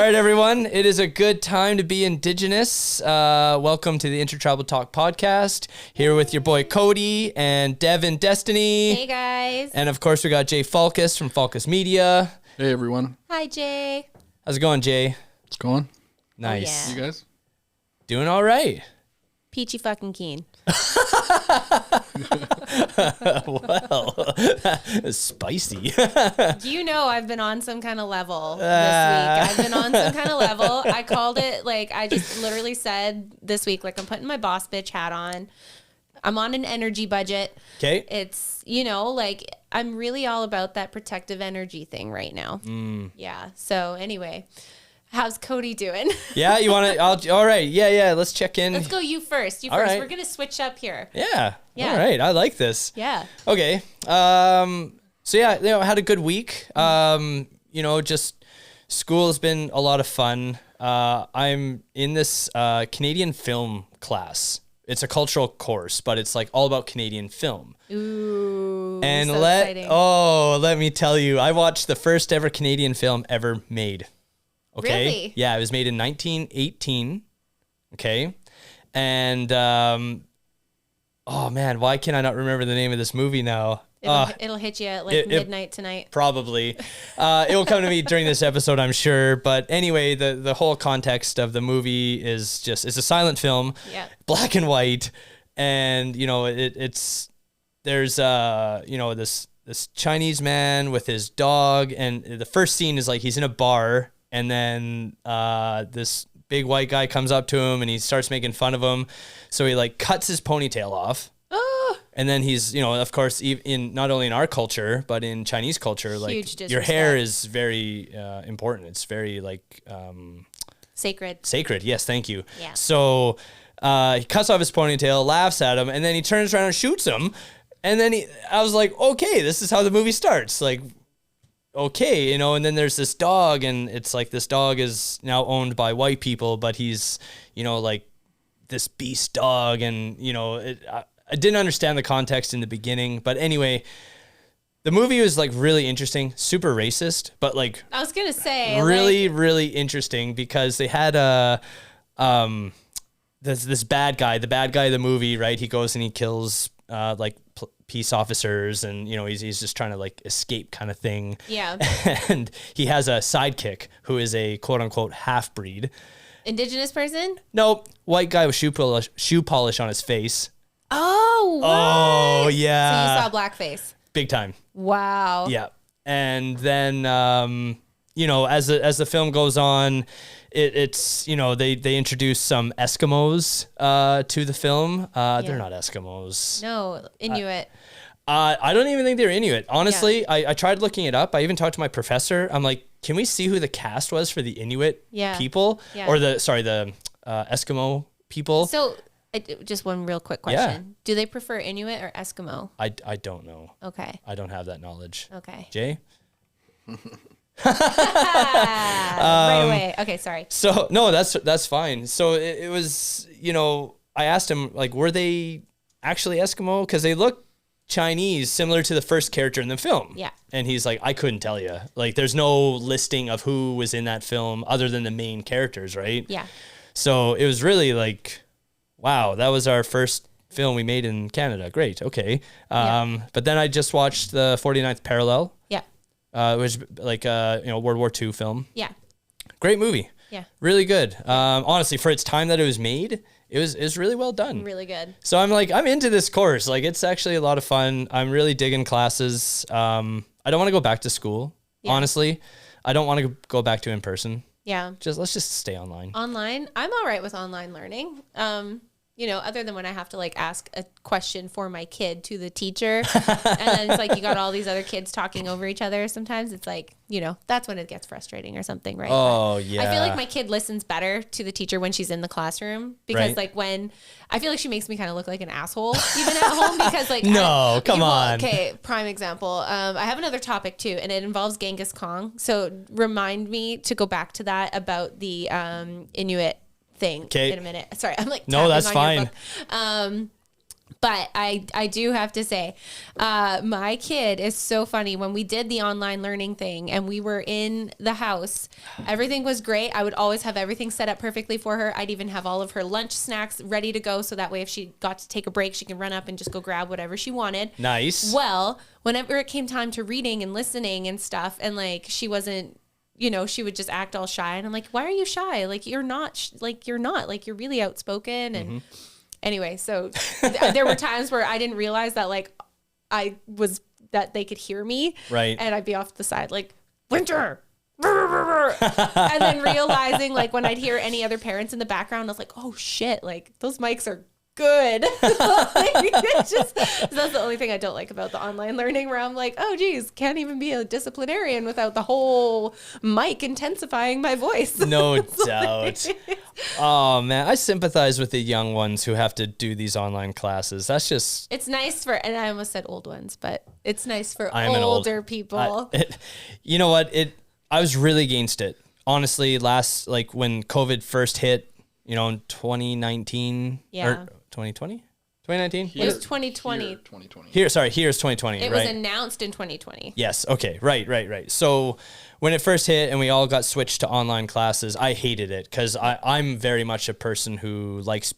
right, everyone. It is a good time to be Indigenous. Welcome to the Intertribal Talk podcast. Here with your boy Cody and Devin Destiny. Hey, guys. And of course, we got Jay Falkus from Falkus Media. Hey, everyone. Hi, Jay. How's it going, Jay? It's going. Nice. Oh, yeah. You guys? Doing all right. Peachy fucking keen. Well, spicy. You know I've been on some kind of level this week. I've been on some kind of level. I called it, I just literally said this week, I'm putting my boss bitch hat on. I'm on an energy budget. Okay. It's, I'm really all about that protective energy thing right now. Yeah. So anyway, how's Cody doing? Yeah, you want to? All right. Yeah. Let's check in. Let's go you first. All right. We're going to switch up here. Yeah. Yeah. All right. I like this. Yeah. Okay. So yeah, I had a good week. Just school has been a lot of fun. I'm in this Canadian film class. It's a cultural course, but it's all about Canadian film. Ooh. And so exciting. let me tell you, I watched the first ever Canadian film ever made. Okay. Really? Yeah, it was made in 1918. Okay. And oh man, why can I not remember the name of this movie now? It'll hit you at midnight tonight. Probably. It will come to me during this episode, I'm sure. But anyway, the whole context of the movie is it's a silent film, black and white. And, there's, this Chinese man with his dog. And the first scene is he's in a bar. And then this big white guy comes up to him and he starts making fun of him. So he cuts his ponytail off. And then he's, of course, in not only in our culture, but in Chinese culture, your hair is very important. It's very sacred. Sacred. Yes. Thank you. Yeah. So he cuts off his ponytail, laughs at him, and then he turns around and shoots him. And then I was like, okay, this is how the movie starts. Okay, and then there's this dog, and it's this dog is now owned by white people, but he's, this beast dog, and, I didn't understand the context in the beginning, but anyway, the movie was really interesting, super racist, but I was gonna say really interesting because they had this bad guy, the bad guy of the movie, right? He goes and he kills peace officers, and he's just trying to escape kind of thing. Yeah. And he has a sidekick who is a quote unquote half breed. Indigenous person? No, white guy with shoe polish on his face. Oh, what? Oh, yeah. So you saw blackface? Big time. Wow. Yeah. And then, as the film goes on, it's they introduce some Eskimos to the film. They're not Eskimos. No, Inuit. I don't even think they're Inuit. Honestly, I tried looking it up. I even talked to my professor. I'm like, can we see who the cast was for the Inuit people? Yeah. Or the Eskimo people? So... just one real quick question. Yeah. Do they prefer Inuit or Eskimo? I don't know. Okay. I don't have that knowledge. Okay. Jay? Right away. Okay, sorry. So, no, that's fine. So it was, I asked him, were they actually Eskimo? Because they look Chinese, similar to the first character in the film. Yeah. And he's like, I couldn't tell you. There's no listing of who was in that film other than the main characters, right? Yeah. So it was really wow, that was our first film we made in Canada. Great. Okay. But then I just watched the 49th Parallel. Yeah. Which World War II film. Yeah. Great movie. Yeah. Really good. Honestly, for its time that it was made, it was really well done. Really good. So I'm into this course. It's actually a lot of fun. I'm really digging classes. I don't want to go back to school. Yeah. Honestly, I don't want to go back to in person. Yeah. Let's just stay online. Online. I'm all right with online learning. Other than when I have to ask a question for my kid to the teacher. And then it's you got all these other kids talking over each other. Sometimes it's that's when it gets frustrating or something, right? Oh, yeah. I feel like my kid listens better to the teacher when she's in the classroom because when I feel like she makes me kind of look like an asshole even at home because no, come on. Okay. Prime example. I have another topic too, and it involves Genghis Khan. So remind me to go back to that about the Inuit thing in a minute. Sorry, I'm no, that's fine. But I do have to say, my kid is so funny. When we did the online learning thing and we were in the house, everything was great. I would always have everything set up perfectly for her. I'd even have all of her lunch snacks ready to go. So that way, if she got to take a break, she can run up and just go grab whatever she wanted. Nice. Well, whenever it came time to reading and listening and stuff, and like she wasn't, she would just act all shy. And I'm like, why are you shy? Like, you're not, you're really outspoken. And anyway, so there were times where I didn't realize that like that they could hear me. Right. And I'd be off to the side like, Winter. And then realizing like when I'd hear any other parents in the background, I was like, oh shit, like those mics are good. That's the only thing I don't like about the online learning, where I'm like, oh geez, can't even be a disciplinarian without the whole mic intensifying my voice. No doubt. Oh man, I sympathize with the young ones who have to do these online classes. That's just, it's nice for, and I almost said old ones, but it's nice for older people. You know what? I was really against it. Honestly, like when COVID first hit, in 2019 or 2020? 2019? It was 2020. Here, 2020. Here's 2020. It right? was announced in 2020. Yes. Okay. Right. So when it first hit and we all got switched to online classes, I hated it because I'm very much a person who likes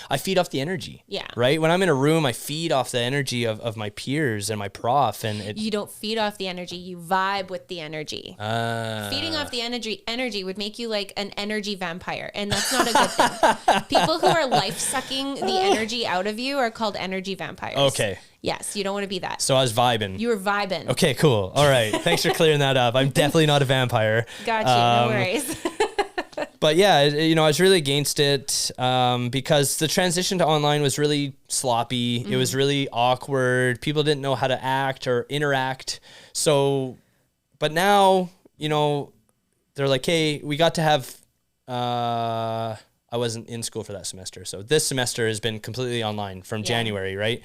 I feed off the energy. Yeah. Right. When I'm in a room, I feed off the energy of my peers and my prof. And you don't feed off the energy. You vibe with the energy. Feeding off the energy would make you like an energy vampire. And that's not a good thing. People who are life sucking the energy out of you are called energy vampires. Okay. Yes, you don't want to be that. So I was vibing. You were vibing. Okay, cool. All right. Thanks for clearing that up. I'm definitely not a vampire. Got you. No worries. But yeah, I was really against it because the transition to online was really sloppy. It was really awkward. People didn't know how to act or interact. So, but now, they're like, hey, we got to have, I wasn't in school for that semester. So this semester has been completely online from January, right?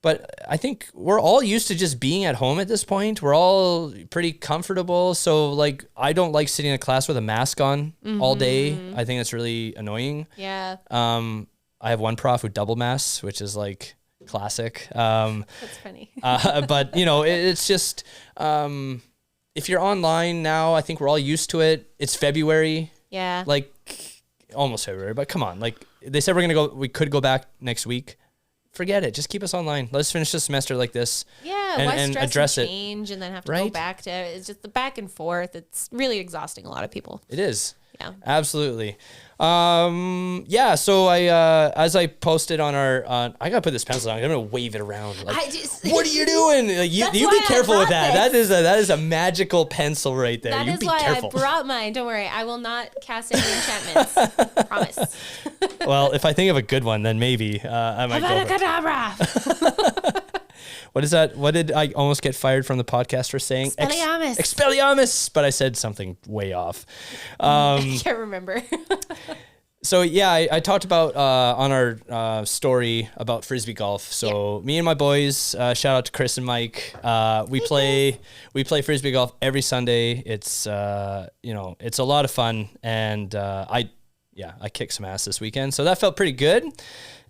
But I think we're all used to just being at home at this point. We're all pretty comfortable. So like, I don't like sitting in a class with a mask on all day. I think that's really annoying. Yeah. I have one prof who double masks, which is like classic. That's funny. But it's just, if you're online now, I think we're all used to it. It's February. Yeah. Like almost February, but come on. Like they said, we could go back next week. Forget it. Just keep us online. Let's finish the semester like this. Yeah, and stress address and change and then have to go back to it's just the back and forth. It's really exhausting a lot of people. It is. Yeah. Absolutely. So I as I posted on our I gotta put this pencil down. I'm gonna wave it around. Like, what are you doing? Like, you be careful with that. This. That is a magical pencil right there. That you is be why careful. I brought mine. Don't worry. I will not cast any enchantments. Promise. Well, if I think of a good one, then maybe I might go. What is that? What did I almost get fired from the podcast for saying? Expelliarmus. Expelliarmus, but I said something way off. I can't remember. So yeah, I talked about on our story about Frisbee golf. So me and my boys, shout out to Chris and Mike. We play Frisbee golf every Sunday. It's it's a lot of fun, and I kicked some ass this weekend, so that felt pretty good.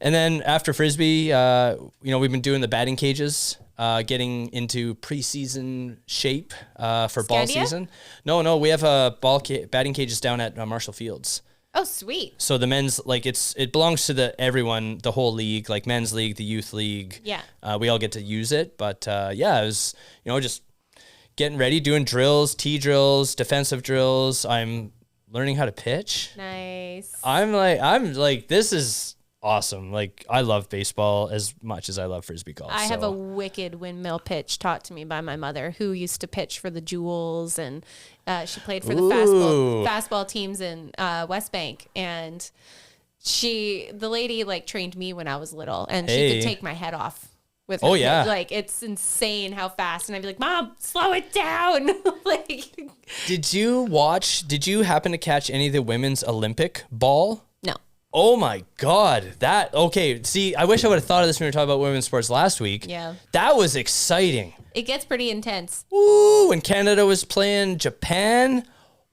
And then after Frisbee, we've been doing the batting cages, getting into preseason shape for ball season. No, we have batting cages down at Marshall Fields. Oh, sweet. So the men's, like, it belongs to everyone, the whole league, like men's league, the youth league. Yeah. We all get to use it, but it was, just getting ready, doing drills, tee drills, defensive drills. I'm learning how to pitch. Nice. I'm like, this is awesome. Like, I love baseball as much as I love Frisbee golf. I have a wicked windmill pitch taught to me by my mother, who used to pitch for the Jewels, and she played for the fastball teams in West Bank. And the lady like trained me when I was little, and she could take my head off with her. Oh yeah. Like, it's insane how fast. And I'd be like, Mom, slow it down. Like, Did you happen to catch any of the women's Olympic ball? no. Oh my God. See, I wish I would have thought of this when we were talking about women's sports last week. Yeah. That was exciting. It gets pretty intense. Ooh, when Canada was playing Japan.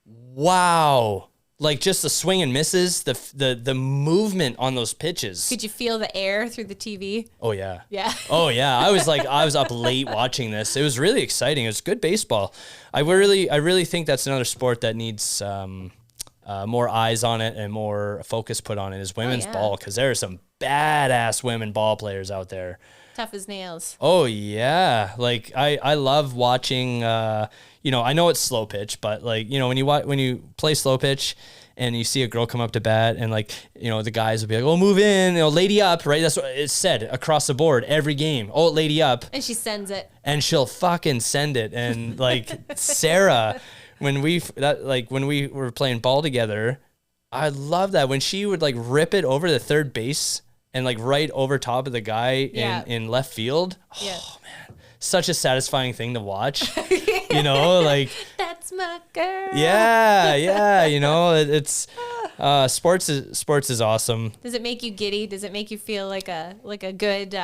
Wow. Like just the swing and misses, the movement on those pitches. Could you feel the air through the TV? Oh yeah. Yeah. Oh yeah. I was up late watching this. It was really exciting. It was good baseball. I really think that's another sport that needs more eyes on it and more focus put on it is women's ball, because there are some badass women ball players out there. Tough as nails. Oh yeah. Like I love watching, I know it's slow pitch, but like, when you play slow pitch and you see a girl come up to bat and like, the guys will be like, oh, move in, lady up, right? That's what it's said across the board every game. Oh, lady up. And she sends it. And she'll fucking send it. And like Sarah, when we were playing ball together, I love that when she would like rip it over the third base and like right over top of the guy in left field. Oh man, such a satisfying thing to watch. Like that's my girl. Yeah. It's sports is awesome. Does it make you giddy? Does it make you feel like a good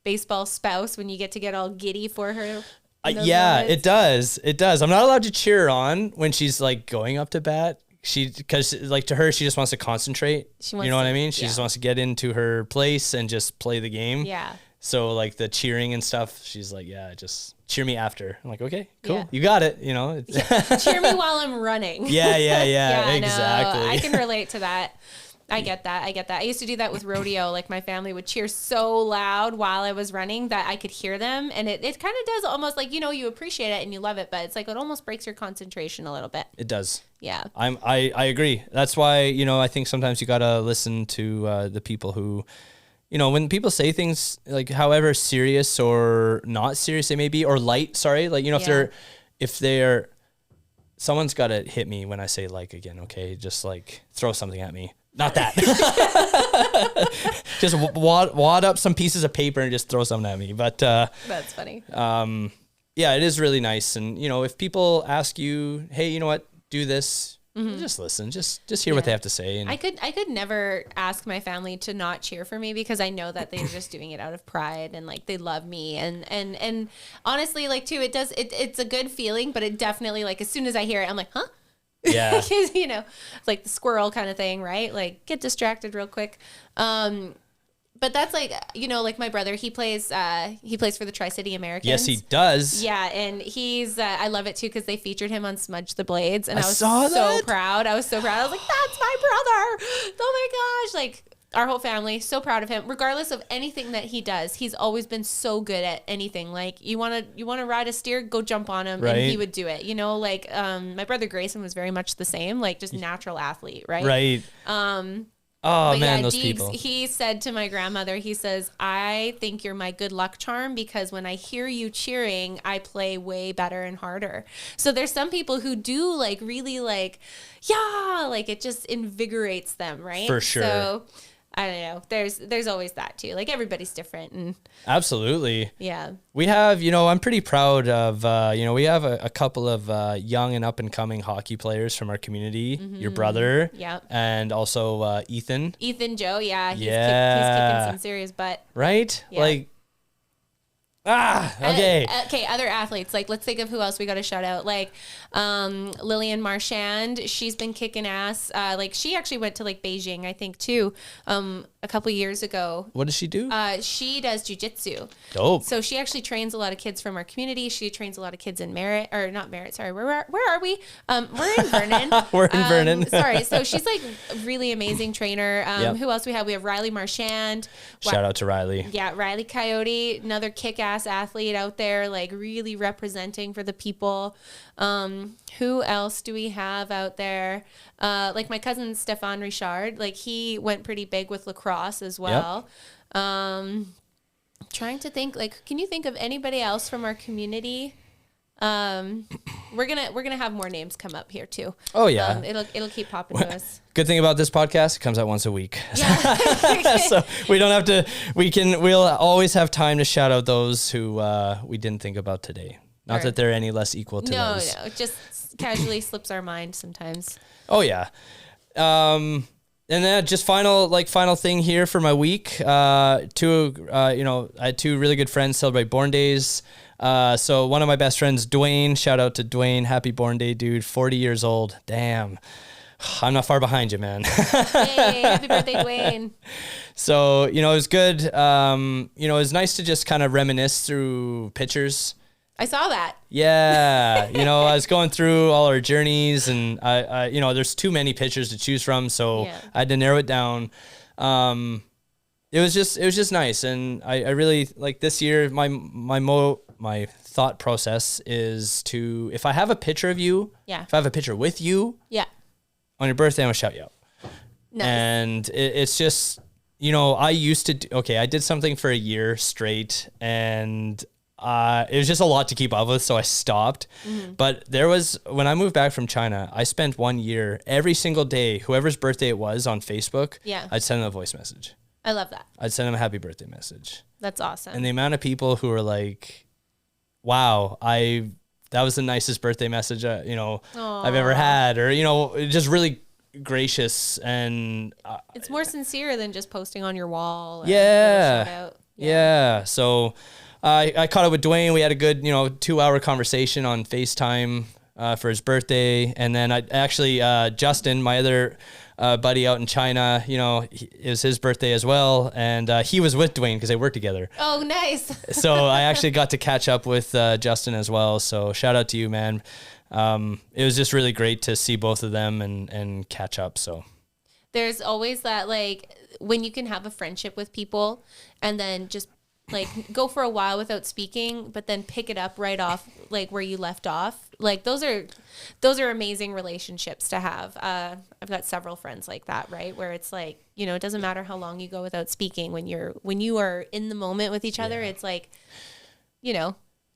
baseball spouse when you get all giddy for her? Yeah, it does. It does. I'm not allowed to cheer her on when she's like going up to bat. Because like to her, she just wants to concentrate. You know what I mean? She just wants to get into her place and just play the game. Yeah. So like the cheering and stuff, she's like, yeah, just cheer me after. I'm like, okay, cool. You got it. Cheer me while I'm running. Yeah, exactly. No, I can relate to that. I get that. I used to do that with rodeo. Like my family would cheer so loud while I was running that I could hear them. And it kind of does almost like, you appreciate it and you love it, but it's like it almost breaks your concentration a little bit. It does. Yeah. I agree. That's why, I think sometimes you got to listen to the people who, when people say things like however serious or not serious they may be, or light, sorry, like, if they're, someone's got to hit me when I say like again, okay, just like throw something at me. Not that. Just wad up some pieces of paper and just throw something at me. But that's funny. Yeah, it is really nice. And if people ask you, hey, you know what, do this, just listen, just hear what they have to say. And I could never ask my family to not cheer for me because I know that they're just doing it out of pride and like they love me and honestly, like too, it's a good feeling, but it definitely, like as soon as I hear it, I'm like, huh? Yeah. It's like the squirrel kind of thing, right? Like get distracted real quick. But that's like, like my brother, he plays for the Tri-City Americans. Yes, he does. Yeah. And he's, I love it too, cause they featured him on Smudge the Blades and I was saw so that. proud. I was so proud. I was like, that's my brother. Oh my gosh. Like our whole family, so proud of him, regardless of anything that he does. He's always been so good at anything. Like you want to ride a steer, go jump on him. Right. And he would do it, like, my brother Grayson was very much the same, like just natural athlete. Right. Right. Oh man, those Deegs, people. He said to my grandmother, he says, I think you're my good luck charm because when I hear you cheering, I play way better and harder. So there's some people who do like really like, yeah, like it just invigorates them, right? For sure. So I don't know. There's always that too. Like everybody's different. And absolutely. Yeah. We have, I'm pretty proud of, we have a couple of young and up and coming hockey players from our community. Your brother. Yeah. And also Ethan. Ethan Joe. Yeah. He's kicking some serious butt. Right? Yeah. Like, okay. Okay, other athletes. Like, let's think of who else we got to shout out. Like, Lillian Marchand. She's been kicking ass. Like, she actually went to like Beijing, I think, too, a couple years ago. What does she do? She does jujitsu. Dope. So she actually trains a lot of kids from our community. She trains a lot of kids in Merritt, or not Merritt. Sorry, where are we? We're in Vernon. We're in Vernon. Sorry. So she's like a really amazing trainer. Yep. Who else we have? We have Riley Marchand. Shout out to Riley. Yeah, Riley Coyote, another kick-ass athlete out there, like really representing for the people. Who else do we have out there? Like my cousin Stefan Richard, like he went pretty big with lacrosse as well. Yep. Trying to think, like, can you think of anybody else from our community? We're gonna have more names come up here too. Oh yeah, it'll keep popping to us. Good thing about this podcast, it comes out once a week. Yeah. So we don't have to. We'll always have time to shout out those who we didn't think about today. Not that they're any less equal to those. No, just casually slips our mind sometimes. Oh yeah. And then just final thing here for my week. I had two really good friends celebrate born days. So one of my best friends, Dwayne, shout out to Dwayne. Happy born day, dude. 40 years old. Damn. I'm not far behind you, man. Hey, happy birthday, Dwayne. So, it was good. It was nice to just kind of reminisce through pictures. I saw that. Yeah. I was going through all our journeys, and I there's too many pictures to choose from. So I had to narrow it down. It was just nice. And I really like this year, my thought process is to, if I have a picture of you, if I have a picture with you, on your birthday, I'm gonna shout you out. Nice. And it's just, I used to I did something for a year straight, and it was just a lot to keep up with, so I stopped. But when I moved back from China, I spent 1 year, every single day, whoever's birthday it was on Facebook, I'd send them a voice message. I love that. I'd send them a happy birthday message. That's awesome. And the amount of people who were like, wow, that was the nicest birthday message, I've ever had, or, just really gracious. And it's more sincere than just posting on your wall. Yeah. So I caught up with Dwayne. We had a good, 2-hour conversation on FaceTime for his birthday. And then Justin, my other buddy out in China, it was his birthday as well. And he was with Dwayne because they work together. Oh, nice. So I actually got to catch up with Justin as well. So shout out to you, man. It was just really great to see both of them and catch up. So there's always that, like, when you can have a friendship with people and then just like go for a while without speaking, but then pick it up right off, like where you left off. Like those are amazing relationships to have. I've got several friends like that, right? Where it's like, it doesn't matter how long you go without speaking. When you are in the moment with each other, it's like,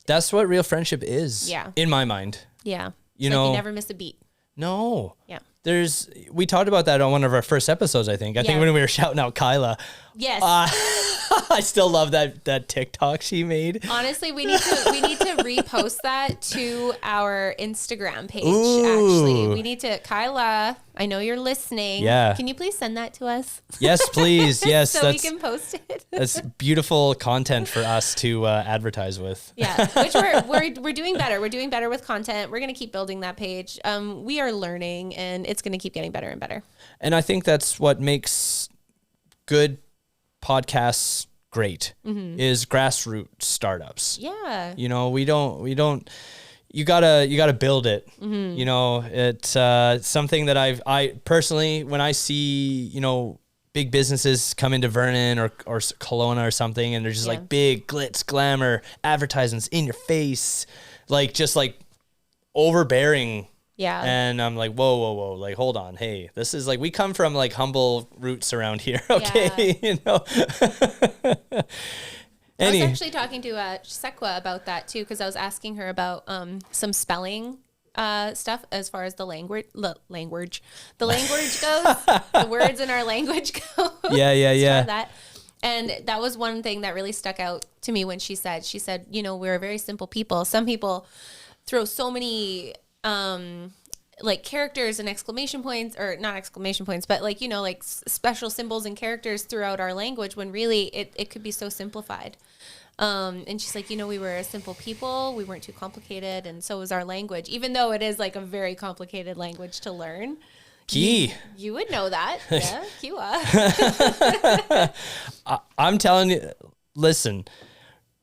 that's what real friendship is. Yeah. In my mind. Yeah. You never miss a beat. No. Yeah. We talked about that on one of our first episodes, I think. I think when we were shouting out Kyla. Yes. I still love that TikTok she made. Honestly, we need to repost that to our Instagram page. Ooh. Actually, we need to. Kyla, I know you're listening. Yeah. Can you please send that to us? Yes, please. Yes. So we can post it. That's beautiful content for us to advertise with. Yeah, which we're doing better. We're doing better with content. We're going to keep building that page. We are learning, and it's going to keep getting better and better. And I think that's what makes good podcasts great, is grassroots startups. Yeah. We don't, you gotta build it. It's something that I personally, when I see, big businesses come into Vernon or Kelowna or something, and they're just like big glitz, glamour advertisements in your face, like just like overbearing. Yeah. And I'm like, whoa. Like, hold on. Hey, this is like, we come from like humble roots around here. Okay. Yeah. I was actually talking to Sekwa about that too, because I was asking her about some spelling stuff as far as the language goes, the words in our language go. Yeah. That. And that was one thing that really stuck out to me when she said, we're a very simple people. Some people throw so many like characters and exclamation points, or not exclamation points, but like, like special symbols and characters throughout our language, when really it could be so simplified. And she's like, we were a simple people. We weren't too complicated. And so was our language, even though it is like a very complicated language to learn. Key. You would know that. Yeah. Kiwa. I'm telling you, listen,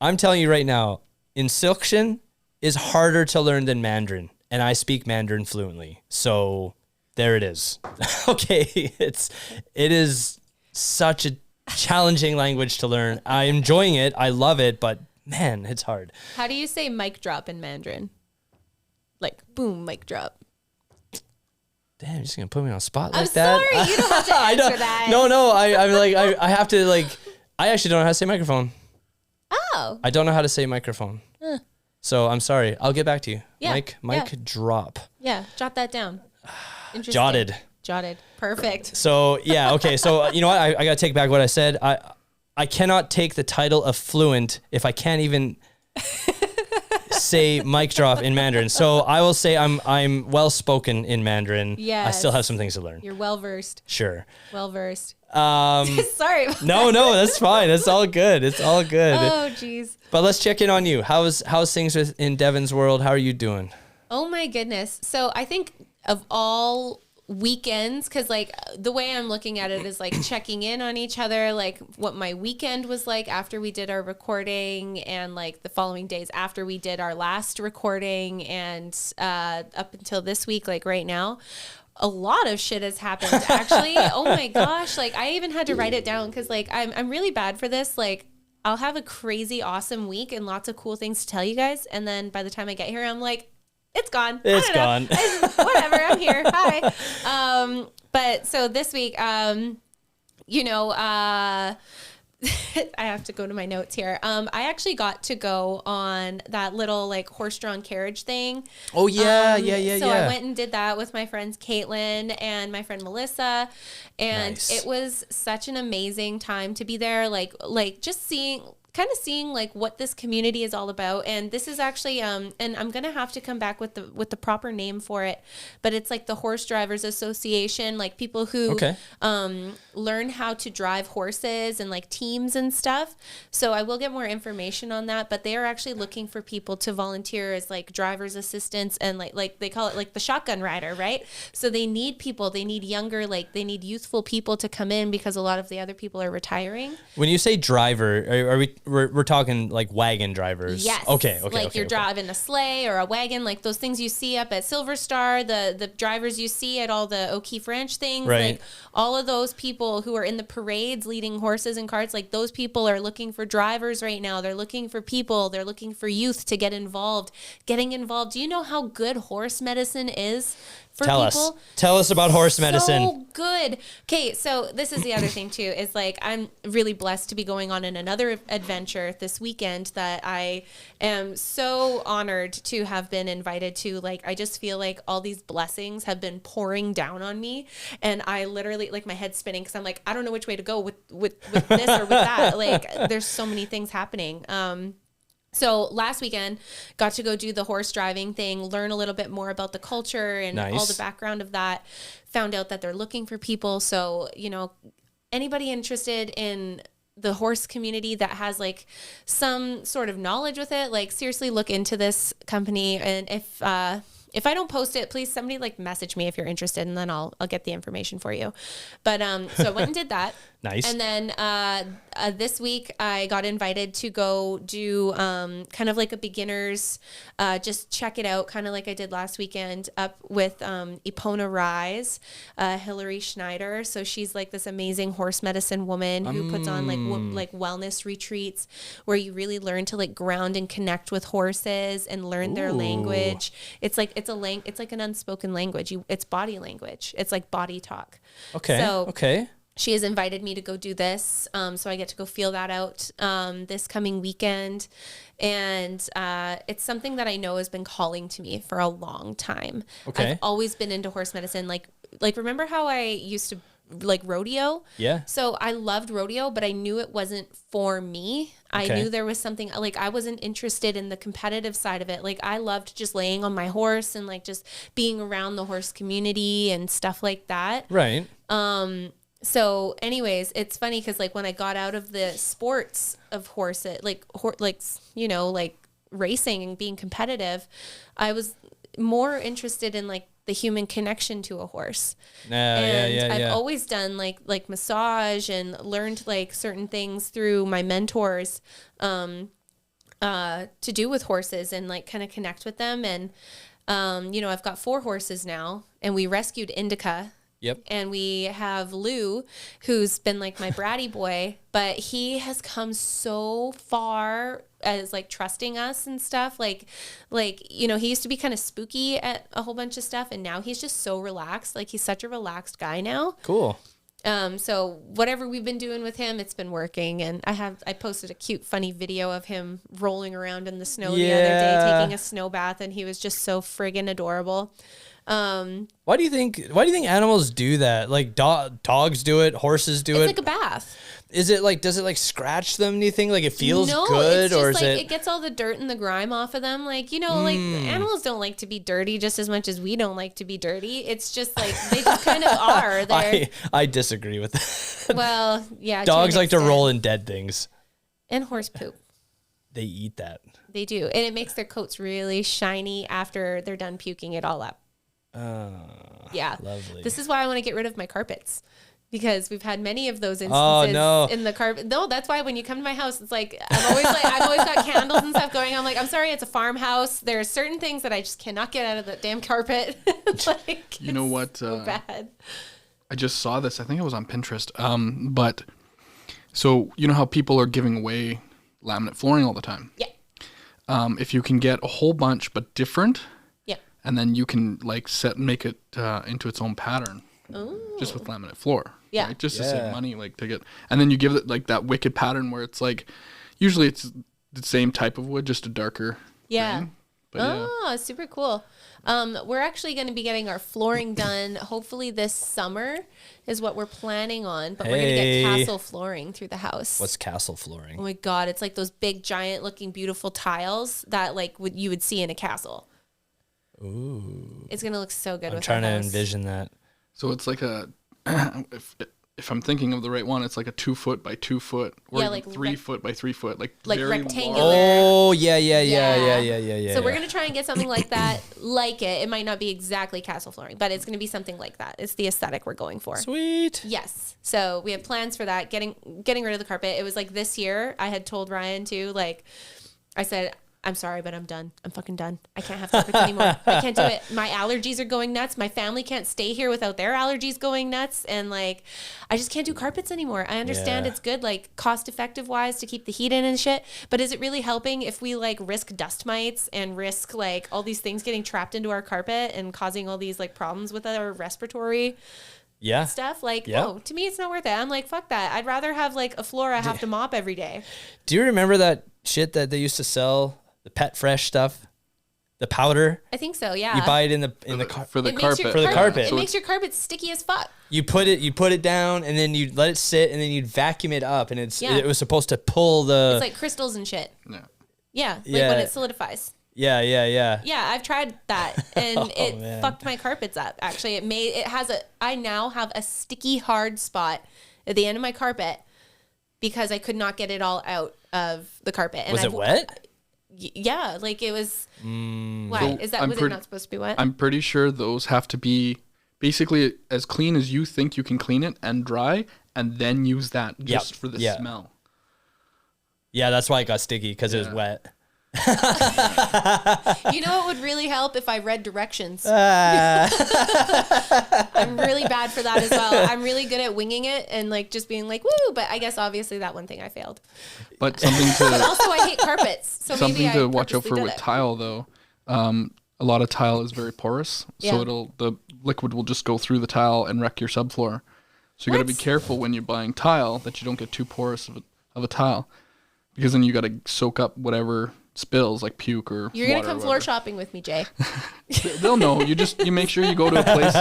I'm telling you right now, Insilkshin is harder to learn than Mandarin, and I speak Mandarin fluently. So there it is. Okay. It is such a challenging language to learn. I'm enjoying it. I love it, but man, it's hard. How do you say mic drop in Mandarin? Like boom, mic drop. Damn, you're just gonna put me on a spot I'm like that? Sorry, you don't have to answer that. No, I'm like, I have to like, I actually don't know how to say microphone. Oh. I don't know how to say microphone. So I'm sorry. I'll get back to you. Yeah, mic drop. Yeah, jot that down. Interesting. Jotted. Perfect. So yeah, okay. So you know what? I gotta take back what I said. I cannot take the title of fluent if I can't even say mic drop in Mandarin. So I will say I'm well spoken in Mandarin. Yeah. I still have some things to learn. You're well versed. Sure. Well versed. Sorry. About No, that's fine. It's all good. It's all good. Oh, geez. But let's check in on you. How's things in Devin's world? How are you doing? Oh my goodness. So I think of all weekends, because like the way I'm looking at it is like checking in on each other, like what my weekend was like after we did our recording, and like the following days after we did our last recording, and up until this week, like right now. A lot of shit has happened, actually. Oh my gosh. Like, I even had to write it down because, like, I'm really bad for this. Like, I'll have a crazy, awesome week and lots of cool things to tell you guys. And then by the time I get here, I'm like, it's gone. It's gone. Whatever. I'm here. Hi. But so this week, you know, I have to go to my notes here. I actually got to go on that little like horse-drawn carriage thing. Oh yeah, So I went and did that with my friends Caitlin and my friend Melissa, and Nice. it was such an amazing time to be there. Like just seeing like what this community is all about. And this is actually and I'm gonna have to come back with the proper name for it, but it's like the Horse Drivers Association, like people who learn how to drive horses and like teams and stuff. So I will get more information on that, but they are actually looking for people to volunteer as like driver's assistants, and like they call it like the shotgun rider, right? So they need people, they need younger, like they need youthful people to come in because a lot of the other people are retiring. When you say driver, are we're talking like wagon drivers? Yes. Okay. Like you're driving a sleigh or a wagon, like those things you see up at Silver Star, the drivers you see at all the O'Keefe Ranch things, right. Like all of those people who are in the parades leading horses and carts, like those people are looking for drivers right now. They're looking for people. They're looking for youth to get involved. Getting involved. Do you know how good horse medicine is? Tell us about horse medicine. So good. Okay, so this is the other thing too, is like I'm really blessed to be going on in another adventure this weekend that I am so honored to have been invited to. Like I just feel like all these blessings have been pouring down on me, and I literally like my head's spinning because I'm like, I don't know which way to go with this or with that. Like there's so many things happening. So last weekend, got to go do the horse driving thing, learn a little bit more about the culture and all the background of that. Found out that they're looking for people. So, you know, anybody interested in the horse community that has like some sort of knowledge with it, like seriously look into this company. And if I don't post it, please somebody like message me if you're interested, and then I'll get the information for you. But so I went and did that. Nice. And then this week I got invited to go do kind of like a beginner's, just check it out, kind of like I did last weekend up with Epona Rise, Hillary Schneider. So she's like this amazing horse medicine woman who puts on like wellness retreats where you really learn to like ground and connect with horses and learn their language. It's like an unspoken language. It's body language. It's like body talk. Okay. So, okay. She has invited me to go do this. So I get to go feel that out this coming weekend. And it's something that I know has been calling to me for a long time. Okay. I've always been into horse medicine. Like remember how I used to like rodeo? Yeah. So I loved rodeo, but I knew it wasn't for me. I knew there was something like I wasn't interested in the competitive side of it. Like I loved just laying on my horse and like just being around the horse community and stuff like that. Right. So anyways, it's funny because like when I got out of the sports of horses, like you know, like racing and being competitive, I was more interested in like the human connection to a horse. I've always done like massage and learned like certain things through my mentors to do with horses and like kind of connect with them. And you know, I've got 4 horses now, and we rescued Indica. Yep. And we have Lou, who's been like my bratty boy, but he has come so far as like trusting us and stuff. Like, you know, he used to be kind of spooky at a whole bunch of stuff, and now he's just so relaxed. Like he's such a relaxed guy now. Cool. So whatever we've been doing with him, it's been working. And I posted a cute, funny video of him rolling around in the snow the other day, taking a snow bath, and he was just so friggin' adorable. Why do you think animals do that? Like dogs do it, horses do it. It's like a bath. Is it like, does it like scratch them? Do you think like it feels no, good, it's just or is like, it? It gets all the dirt and the grime off of them. Like, you know, like animals don't like to be dirty just as much as we don't like to be dirty. It's just like they just kind of are. I disagree with that. Well, yeah. Dogs like to roll in dead things. And horse poop. They eat that. They do, and it makes their coats really shiny after they're done puking it all up. Yeah. Lovely. This is why I want to get rid of my carpets. Because we've had many of those instances in the carpet. No, that's why when you come to my house, it's like I've always got candles and stuff going. I'm like, I'm sorry, it's a farmhouse. There are certain things that I just cannot get out of that damn carpet. Like, you know what? So bad. I just saw this. I think it was on Pinterest. But so you know how people are giving away laminate flooring all the time. Yeah. If you can get a whole bunch but different. Yeah. And then you can like make it into its own pattern. Ooh. Just with laminate floor. Yeah. Right? Just to save money, like to get, and then you give it like that wicked pattern where it's like, usually it's the same type of wood, just a darker green. But super cool. We're actually going to be getting our flooring done. Hopefully this summer is what we're planning on. But we're going to get castle flooring through the house. What's castle flooring? Oh my God. It's like those big, giant looking, beautiful tiles that like you would see in a castle. Ooh. It's going to look so good. I'm trying to envision that. So it's like a, if I'm thinking of the right one, it's like a 2 foot by 2 foot, or like 3 foot by 3 foot, like very rectangular. large. Oh yeah. So we're gonna try and get something like that, like it. It might not be exactly castle flooring, but it's gonna be something like that. It's the aesthetic we're going for. Sweet. Yes. So we have plans for that. Getting rid of the carpet. It was like this year. I had told Ryan too. Like, I said, I'm sorry, but I'm done. I'm fucking done. I can't have carpets anymore. I can't do it. My allergies are going nuts. My family can't stay here without their allergies going nuts. And like, I just can't do carpets anymore. I understand it's good, like cost effective wise to keep the heat in and shit. But is it really helping if we like risk dust mites and risk like all these things getting trapped into our carpet and causing all these like problems with our respiratory stuff? Like, no, to me, it's not worth it. I'm like, fuck that. I'd rather have like a floor I have to mop every day. Do you remember that shit that they used to sell? The Pet Fresh stuff, the powder. I think so. Yeah. You buy it in the for the carpet. For the carpet. It makes your carpet sticky as fuck. You put it down, and then you let it sit, and then you'd vacuum it up, and it was supposed to pull the. It's like crystals and shit. Yeah. Yeah. Like when it solidifies. Yeah. Yeah, I've tried that, and it fucked my carpets up. Actually, I now have a sticky hard spot at the end of my carpet because I could not get it all out of the carpet. And was it wet? Yeah, like it was. Why? So was it not supposed to be wet? I'm pretty sure those have to be basically as clean as you think you can clean it and dry, and then use that just for the smell. Yeah, that's why it got sticky, because it was wet. You know what would really help if I read directions? I'm really bad for that as well. I'm really good at winging it and like just being like, woo, but I guess obviously that one thing I failed. But something to but also I hate carpets. So something maybe to watch out for with tile though. A lot of tile is very porous, so the liquid will just go through the tile and wreck your subfloor. So you got to be careful when you're buying tile that you don't get too porous of a tile, because then you got to soak up whatever spills like puke or you're gonna come floor shopping with me, Jay. They'll know. You make sure you go to a place.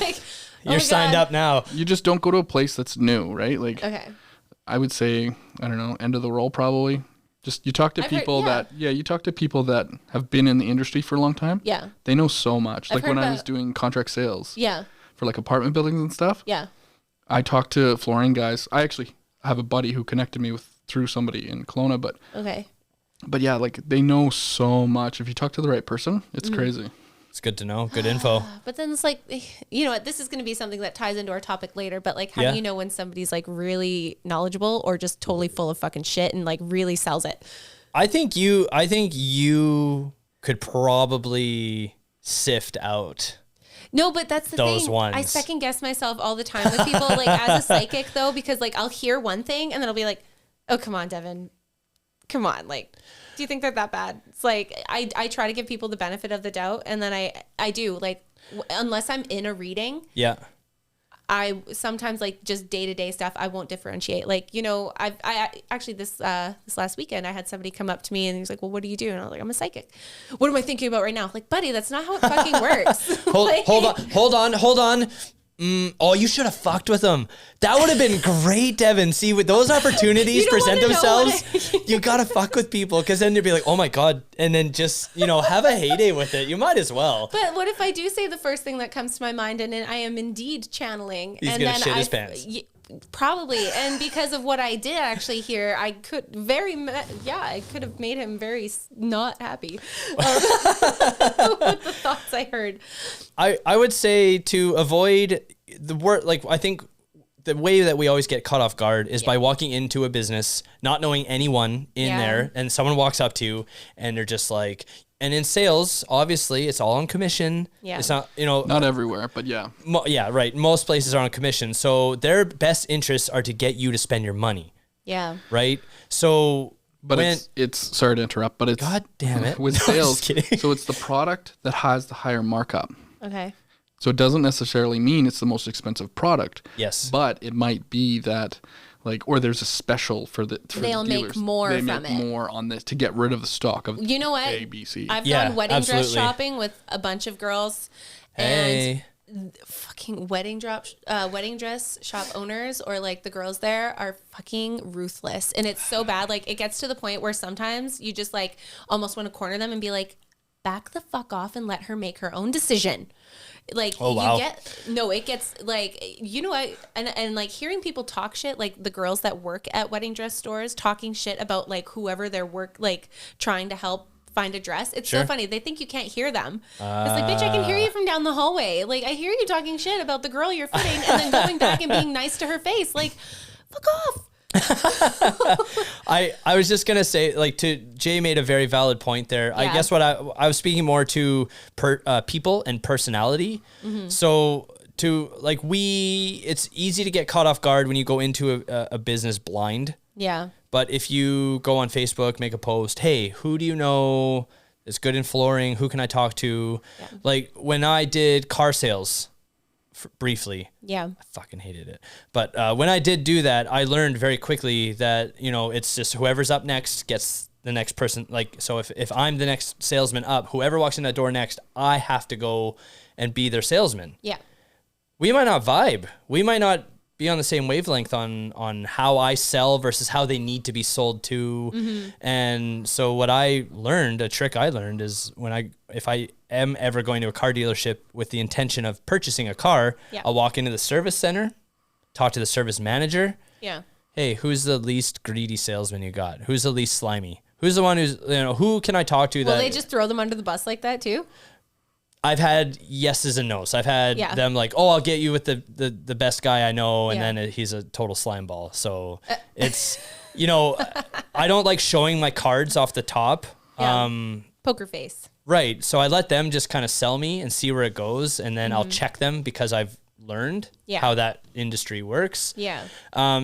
Like, you're signed up now. You just don't go to a place that's new, right? Like, okay. I would say, I don't know, end of the roll probably. Just you talk to people you talk to people that have been in the industry for a long time. Yeah. They know so much. Like when I was doing contract sales. Yeah. For like apartment buildings and stuff. Yeah. I talked to flooring guys. I actually have a buddy who connected me through somebody in Kelowna, but okay. But yeah, like they know so much. If you talk to the right person, it's crazy. It's good to know. Good info. But then it's like, you know what, this is going to be something that ties into our topic later, but like, how do you know when somebody's like really knowledgeable or just totally full of fucking shit and like really sells it? I think you could probably sift out. No, but that's the those thing. Ones. I second guess myself all the time with people, like as a psychic though, because like I'll hear one thing and then I'll be like, oh, come on, Devin. Come on. Like, do you think they're that bad? It's like, I try to give people the benefit of the doubt. And then I do like, unless I'm in a reading. Yeah. I sometimes like just day-to-day stuff, I won't differentiate. Like, you know, I actually this last weekend, I had somebody come up to me and he was like, well, what do you do? And I was like, I'm a psychic. What am I thinking about right now? Like, buddy, that's not how it fucking works. Hold on. Oh, you should have fucked with them. That would have been great, Devin. See, with those opportunities present themselves, you gotta fuck with people, because then you'll be like, oh my God, and then just, you know, have a heyday with it. You might as well. But what if I do say the first thing that comes to my mind and then I am indeed channeling? He's and gonna then shit his pants. Probably. And because of what I did actually here, I could I could have made him very not happy with the thoughts I heard. I would say to avoid the word, like, I think the way that we always get caught off guard is by walking into a business, not knowing anyone in there, and someone walks up to you and they're just like, and in sales, obviously, it's all on commission. Yeah. It's not, you know. Not everywhere, but yeah. Yeah, right. Most places are on commission. So their best interests are to get you to spend your money. Yeah. Right? So. But it's sorry to interrupt, but it's. God damn it. With sales, so it's the product that has the higher markup. Okay. So it doesn't necessarily mean it's the most expensive product. Yes. But it might be that, like, or there's a special for the They'll the dealers. make more they from make it. more on this to get rid of the stock of you know what? A, B, C. I've gone wedding absolutely. dress shopping with a bunch of girls, and fucking wedding dress shop owners, or like the girls there, are fucking ruthless, and it's so bad. Like, it gets to the point where sometimes you just like almost want to corner them and be like, back the fuck off and let her make her own decision. Like, it gets like, you know what? And like hearing people talk shit, like the girls that work at wedding dress stores talking shit about like whoever they're like trying to help find a dress. It's so funny. They think you can't hear them. It's like, bitch, I can hear you from down the hallway. Like, I hear you talking shit about the girl you're fitting and then going back and being nice to her face. Like, fuck off. I was just gonna say, like, Jay made a very valid point there. I guess what I was speaking more to people and personality. Mm-hmm. So it's easy to get caught off guard when you go into a business blind. Yeah. But if you go on Facebook, make a post, hey, who do you know is good in flooring? Who can I talk to? Yeah. Like, when I did car sales briefly. Yeah. I fucking hated it. But when I did do that, I learned very quickly that, you know, it's just whoever's up next gets the next person. Like, so if I'm the next salesman up, whoever walks in that door next, I have to go and be their salesman. Yeah. We might not vibe. We might not be on the same wavelength on how I sell versus how they need to be sold to. Mm-hmm. And so what I learned, a trick I learned, is if I am ever going to a car dealership with the intention of purchasing a car, I'll walk into the service center, talk to the service manager. Yeah. Hey, who's the least greedy salesman you got? Who's the least slimy? Who's the one who can I talk to? Will they just throw them under the bus like that too? I've had yeses and nos. I've had them like, oh, I'll get you with the best guy I know. And then he's a total slime ball. So it's, I don't like showing my cards off the top. Yeah. Poker face. Right. So I let them just kind of sell me and see where it goes. And then I'll check them because I've learned how that industry works. Yeah.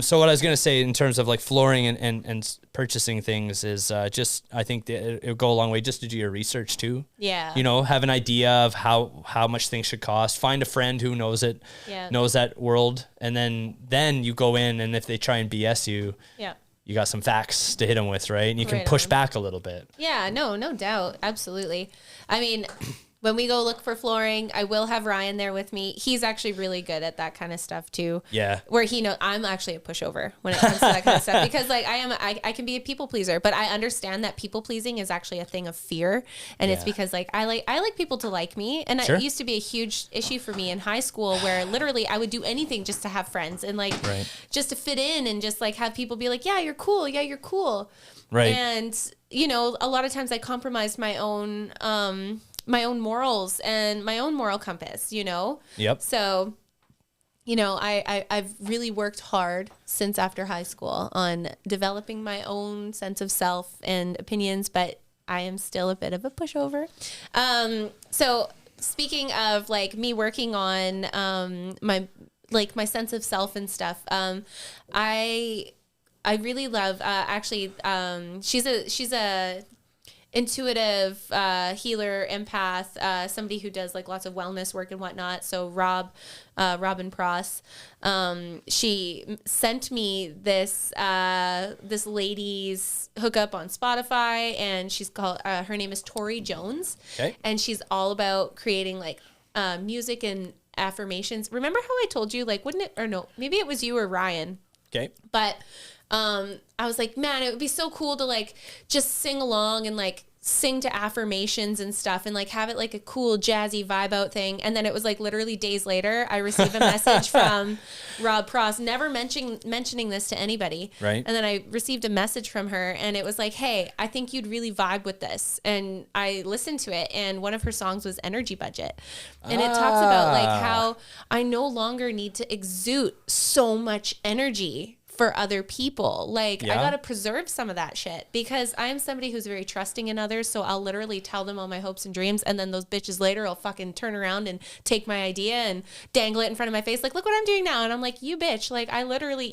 So what I was going to say in terms of like flooring and purchasing things is just, I think it'll go a long way just to do your research too. Yeah. Have an idea of how much things should cost. Find a friend who knows it, knows that world. And then you go in, and if they try and BS you, you got some facts to hit them with, right? And you can push back a little bit. Yeah, no doubt. Absolutely. I mean, when we go look for flooring, I will have Ryan there with me. He's actually really good at that kind of stuff too. Yeah. Where he knows I'm actually a pushover when it comes to that kind of stuff, because like I can be a people pleaser, but I understand that people pleasing is actually a thing of fear, and it's because like I like people to like me, and it used to be a huge issue for me in high school, where literally I would do anything just to have friends and like just to fit in and just like have people be like, yeah, you're cool. Yeah, you're cool. Right. And a lot of times I compromised my own morals and my own moral compass, Yep. So, I've really worked hard since after high school on developing my own sense of self and opinions, but I am still a bit of a pushover. So speaking of like me working on my sense of self and stuff, I really love she's a intuitive healer, empath, somebody who does like lots of wellness work and whatnot. So Robin Pross, she sent me this lady's hookup on Spotify, and she's called her name is Tori Jones. Okay. And she's all about creating like music and affirmations. Remember how I told you, like, maybe it was you or Ryan. Okay. But I was like, man, it would be so cool to like just sing along and like sing to affirmations and stuff and like have it like a cool jazzy vibe out thing. And then it was like literally days later, I received a message from Rob Pross, never mentioning this to anybody. Right. And then I received a message from her and it was like, hey, I think you'd really vibe with this. And I listened to it and one of her songs was Energy Budget. And it talks about like how I no longer need to exude so much energy for other people. Like I gotta preserve some of that shit because I'm somebody who's very trusting in others. So I'll literally tell them all my hopes and dreams. And then those bitches later will fucking turn around and take my idea and dangle it in front of my face. Like, look what I'm doing now. And I'm like, you bitch. Like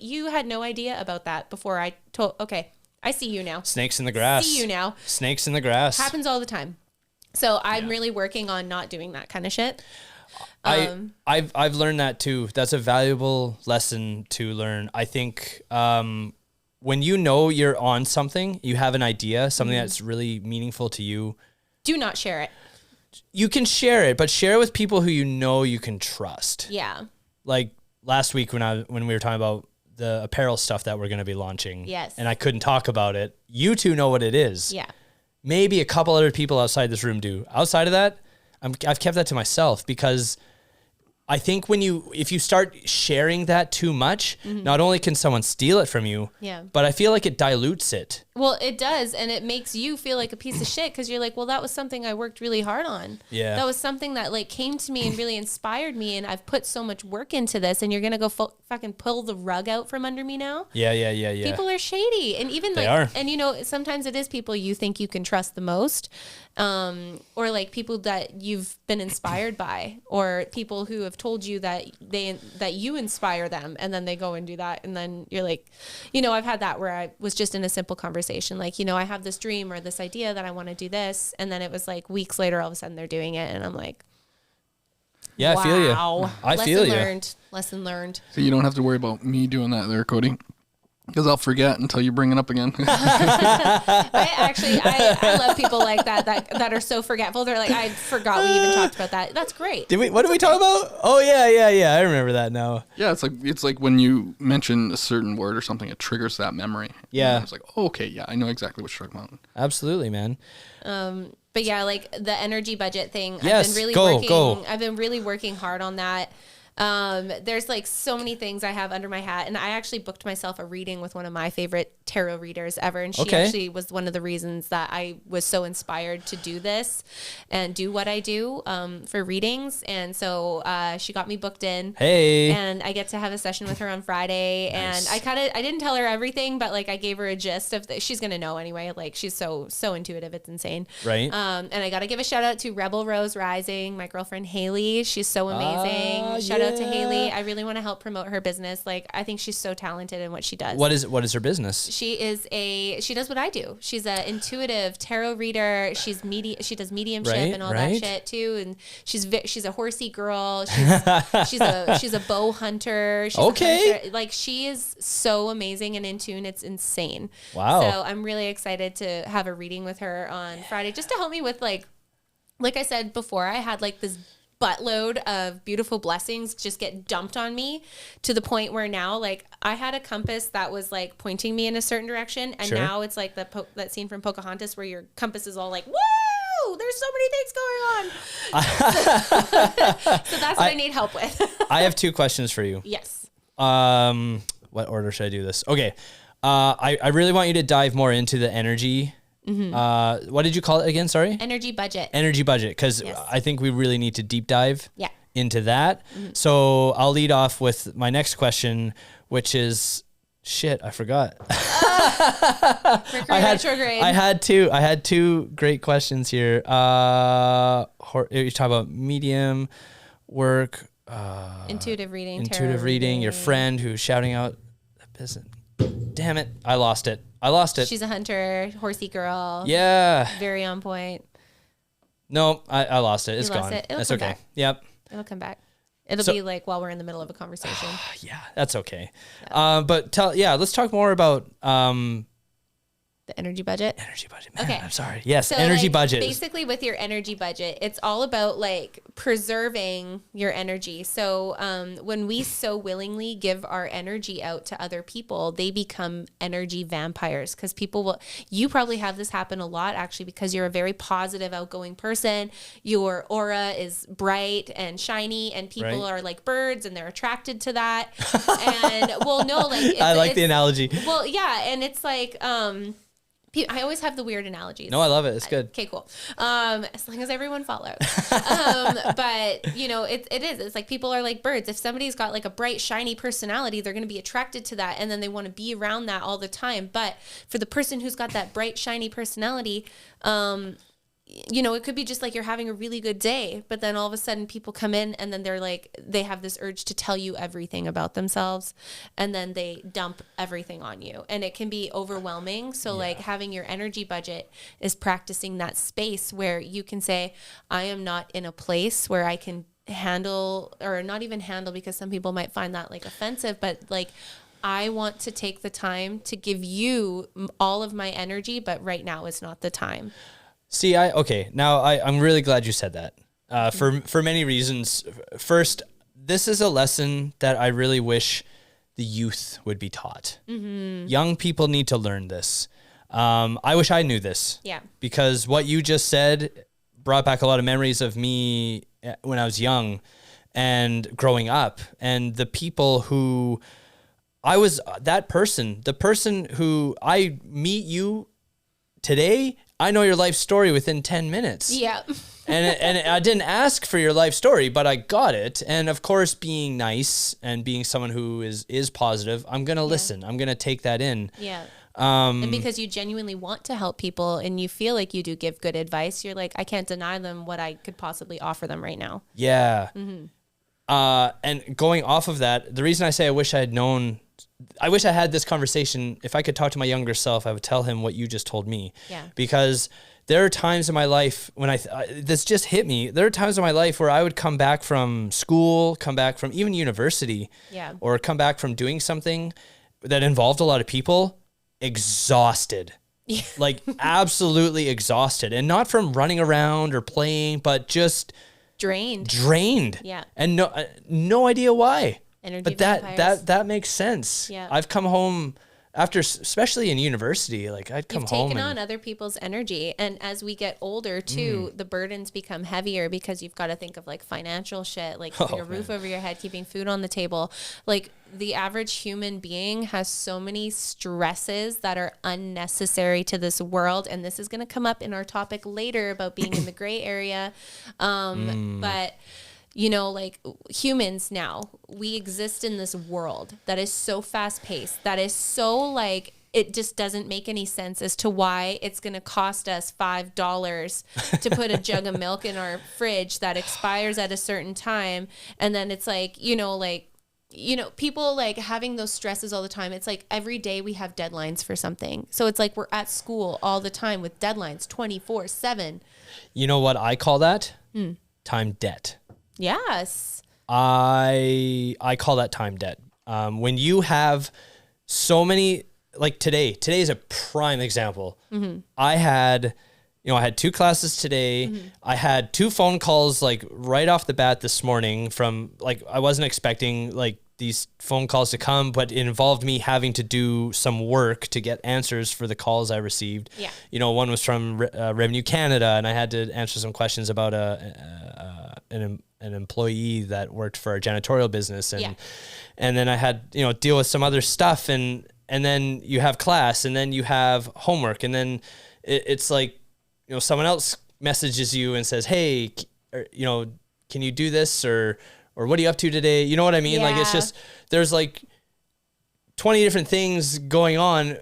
you had no idea about that before I told, okay, I see you now. Snakes in the grass. See you now. Snakes in the grass. Happens all the time. So I'm really working on not doing that kind of shit. I've learned that too. That's a valuable lesson to learn. I think when you know you're on something, you have an idea, something that's really meaningful to you. Do not share it. You can share it, but share it with people who you know you can trust. Yeah. Like last week when we were talking about the apparel stuff that we're going to be launching. Yes. And I couldn't talk about it. You two know what it is. Yeah. Maybe a couple other people outside this room do. Outside of that, I've kept that to myself because I think if you start sharing that too much, not only can someone steal it from you, but I feel like it dilutes it. Well, it does. And it makes you feel like a piece of shit because you're like, well, that was something I worked really hard on. Yeah. That was something that like came to me and really inspired me. And I've put so much work into this and you're going to go fucking pull the rug out from under me now. Yeah. People are shady. And even they like, are. and you know, sometimes it is people you think you can trust the most. Or like people that you've been inspired by, or people who have told you that you inspire them, and then they go and do that, and then you're like, you know, I've had that where I was just in a simple conversation, like, you know, I have this dream or this idea that I want to do this, and then it was like weeks later, all of a sudden they're doing it, and I'm like, yeah, wow. I feel you. I feel you. Lesson learned. So you don't have to worry about me doing that there, Cody. Because I'll forget until you bring it up again. I love people like that are so forgetful. They're like, I forgot we even talked about that. That's great. What did we talk about? Oh yeah. I remember that now. Yeah, it's like when you mention a certain word or something, it triggers that memory. Yeah. And it's like, oh, okay, yeah, I know exactly what you're talking about. Absolutely, man. But yeah, like the energy budget thing. Yes, I've been really working hard on that. There's like so many things I have under my hat, and I actually booked myself a reading with one of my favorite tarot readers ever, and she actually was one of the reasons that I was so inspired to do this and do what I do for readings. And so she got me booked in, and I get to have a session with her on Friday. Nice. And I didn't tell her everything, but like I gave her a gist of she's gonna know anyway. Like she's so intuitive, it's insane. Right. And I gotta give a shout out to Rebel Rose Rising, my girlfriend Haley. She's so amazing. Shout out to Haley. I really want to help promote her business. Like I think she's so talented in what she does. What is her business? She does what I do. She's an intuitive tarot reader. She does mediumship and all that shit too. And she's a horsey girl. She's a bow hunter. She's a hunter. Like she is so amazing and in tune. It's insane. Wow. So I'm really excited to have a reading with her on Friday, just to help me with like I said before, I had like this buttload of beautiful blessings just get dumped on me to the point where now like I had a compass that was like pointing me in a certain direction, and now it's like that scene from Pocahontas where your compass is all like, woo, there's so many things going on. So that's what I need help with. I have two questions for you. Yes. What order should I do this? Okay. I really want you to dive more into the energy. What did you call it again? Sorry? Energy budget. Because I think we really need to deep dive into that. So I'll lead off with my next question, which is shit, I forgot. Retrograde. I had two great questions here. You talk about medium work, intuitive reading, your friend who's shouting out the business. Damn it, I lost it. She's a hunter, horsey girl. Yeah. Very on point. No, I lost it. It's gone. That's okay. Back. Yep. It'll come back. It'll be like while we're in the middle of a conversation. Yeah, that's okay. Yeah. Let's talk more about the The energy budget. Energy budget. Man, Okay. I'm sorry. Yes, So energy like, budget. Basically, with your energy budget, it's all about like preserving your energy. So when we so willingly give our energy out to other people, they become energy vampires, because people will. You probably have this happen a lot, actually, because you're a very positive, outgoing person. Your aura is bright and shiny, and people are like birds, and they're attracted to that. And well, no, like I like the analogy. Well, yeah, and it's like I always have the weird analogies. No, I love it. It's good. Okay, cool. As long as everyone follows. But you know, it is. It's like people are like birds. If somebody's got like a bright, shiny personality, they're going to be attracted to that, and then they want to be around that all the time. But for the person who's got that bright, shiny personality, you know, it could be just like you're having a really good day, but then all of a sudden people come in and then they're like, they have this urge to tell you everything about themselves, and then they dump everything on you, and it can be overwhelming. So like having your energy budget is practicing that space where you can say, I am not in a place where I can handle, or not even handle, because some people might find that like offensive, but like, I want to take the time to give you all of my energy, but right now is not the time. See, I'm really glad you said that for many reasons. First, this is a lesson that I really wish the youth would be taught. Mm-hmm. Young people need to learn this. I wish I knew this. Yeah. Because what you just said brought back a lot of memories of me when I was young and growing up, and the people who I was, that person, the person who I meet you today, I know your life story within 10 minutes. Yeah. and I didn't ask for your life story, but I got it. And of course, being nice and being someone who is positive, I'm going to listen. I'm going to take that in. Yeah. And because you genuinely want to help people and you feel like you do give good advice, you're like, I can't deny them what I could possibly offer them right now. Yeah. Mm-hmm. And going off of that, the reason I say I wish I had this conversation. If I could talk to my younger self, I would tell him what you just told me. Yeah. Because there are times in my life when this just hit me. There are times in my life where I would come back from school, come back from even university, or come back from doing something that involved a lot of people, exhausted. Yeah. Like absolutely exhausted. And not from running around or playing, but just drained. Yeah. And no idea why. Energy but vampires. that makes sense. Yeah. I've come home after, especially in university, like I'd come home. You've taken on other people's energy. And as we get older too, the burdens become heavier, because you've got to think of like financial shit, like keeping a roof over your head, keeping food on the table. Like the average human being has so many stresses that are unnecessary to this world. And this is going to come up in our topic later about being in the gray area. But you know, like humans now, we exist in this world that is so fast paced, that is so like, it just doesn't make any sense as to why it's going to cost us $5 to put a jug of milk in our fridge that expires at a certain time. And then it's like, people like having those stresses all the time. It's like every day we have deadlines for something. So it's like we're at school all the time with deadlines 24/7. You know what I call that? Time debt. Yes. I call that time debt. When you have so many, like today is a prime example. Mm-hmm. I had 2 classes today. Mm-hmm. I had 2 phone calls like right off the bat this morning from like, I wasn't expecting like these phone calls to come, but it involved me having to do some work to get answers for the calls I received. Yeah. One was from Revenue Canada, and I had to answer some questions about an employee that worked for our janitorial business, and then I had deal with some other stuff, and then you have class, and then you have homework, and then it's like someone else messages you and says, hey, can you do this, or what are you up to today? You know what I mean? Yeah. Like it's just there's like 20 different things going on,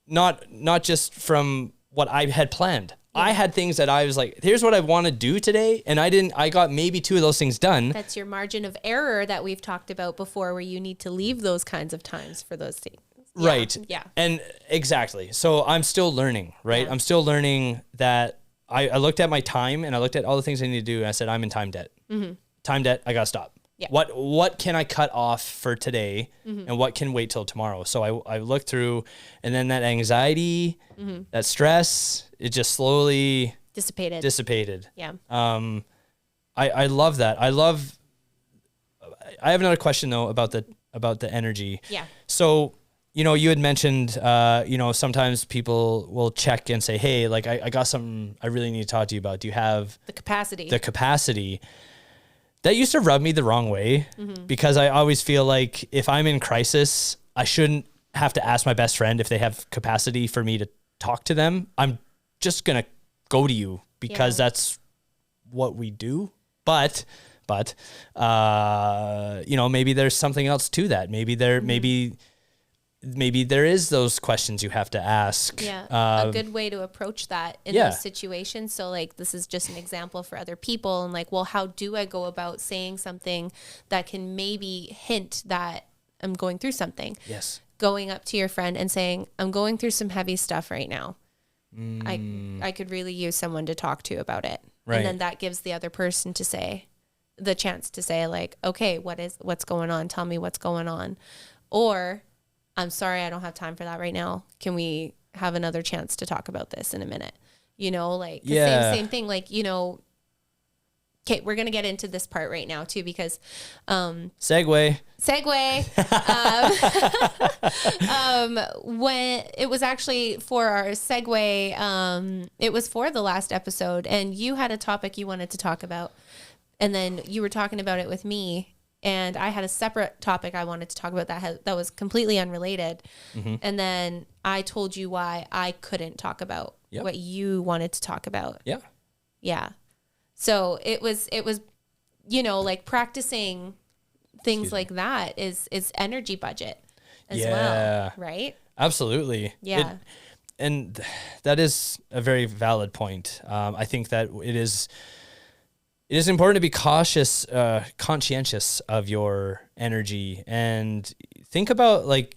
not just from what I had planned. I had things that I was like, here's what I want to do today. And I got maybe 2 of those things done. That's your margin of error that we've talked about before, where you need to leave those kinds of times for those things. Yeah. Right. Yeah. And exactly. So I'm still learning, right? Yeah. I'm still learning that I looked at my time and I looked at all the things I need to do. And I said, I'm in time debt. Mm-hmm. Time debt. I got to stop. Yeah. What can I cut off for today, and what can wait till tomorrow? So I looked through, and then that anxiety, that stress, it just slowly dissipated. Yeah. I love that. I have another question though about the energy. Yeah. So, you had mentioned, sometimes people will check and say, hey, like I got something I really need to talk to you about. Do you have the capacity? That used to rub me the wrong way, because I always feel like if I'm in crisis, I shouldn't have to ask my best friend if they have capacity for me to talk to them. I'm just going to go to you because that's what we do. But maybe there's something else to that. Maybe there is those questions you have to ask. Yeah. A good way to approach that in those situations. So like, this is just an example for other people, and like, well, how do I go about saying something that can maybe hint that I'm going through something? Yes. Going up to your friend and saying, I'm going through some heavy stuff right now. I could really use someone to talk to about it. Right. And then that gives the other person the chance to say like, okay, what's going on? Tell me what's going on. Or, I'm sorry, I don't have time for that right now. Can we have another chance to talk about this in a minute? Same thing. Like, okay, we're going to get into this part right now too, because, segue. When it was actually for our segue, it was for the last episode, and you had a topic you wanted to talk about, and then you were talking about it with me. And I had a separate topic I wanted to talk about that was completely unrelated. And then I told you why I couldn't talk about what you wanted to talk about. Yeah. Yeah. So it was, like practicing things like that is energy budget as well. Right? Absolutely. Yeah. And that is a very valid point. I think that it is important to be conscientious of your energy, and think about like,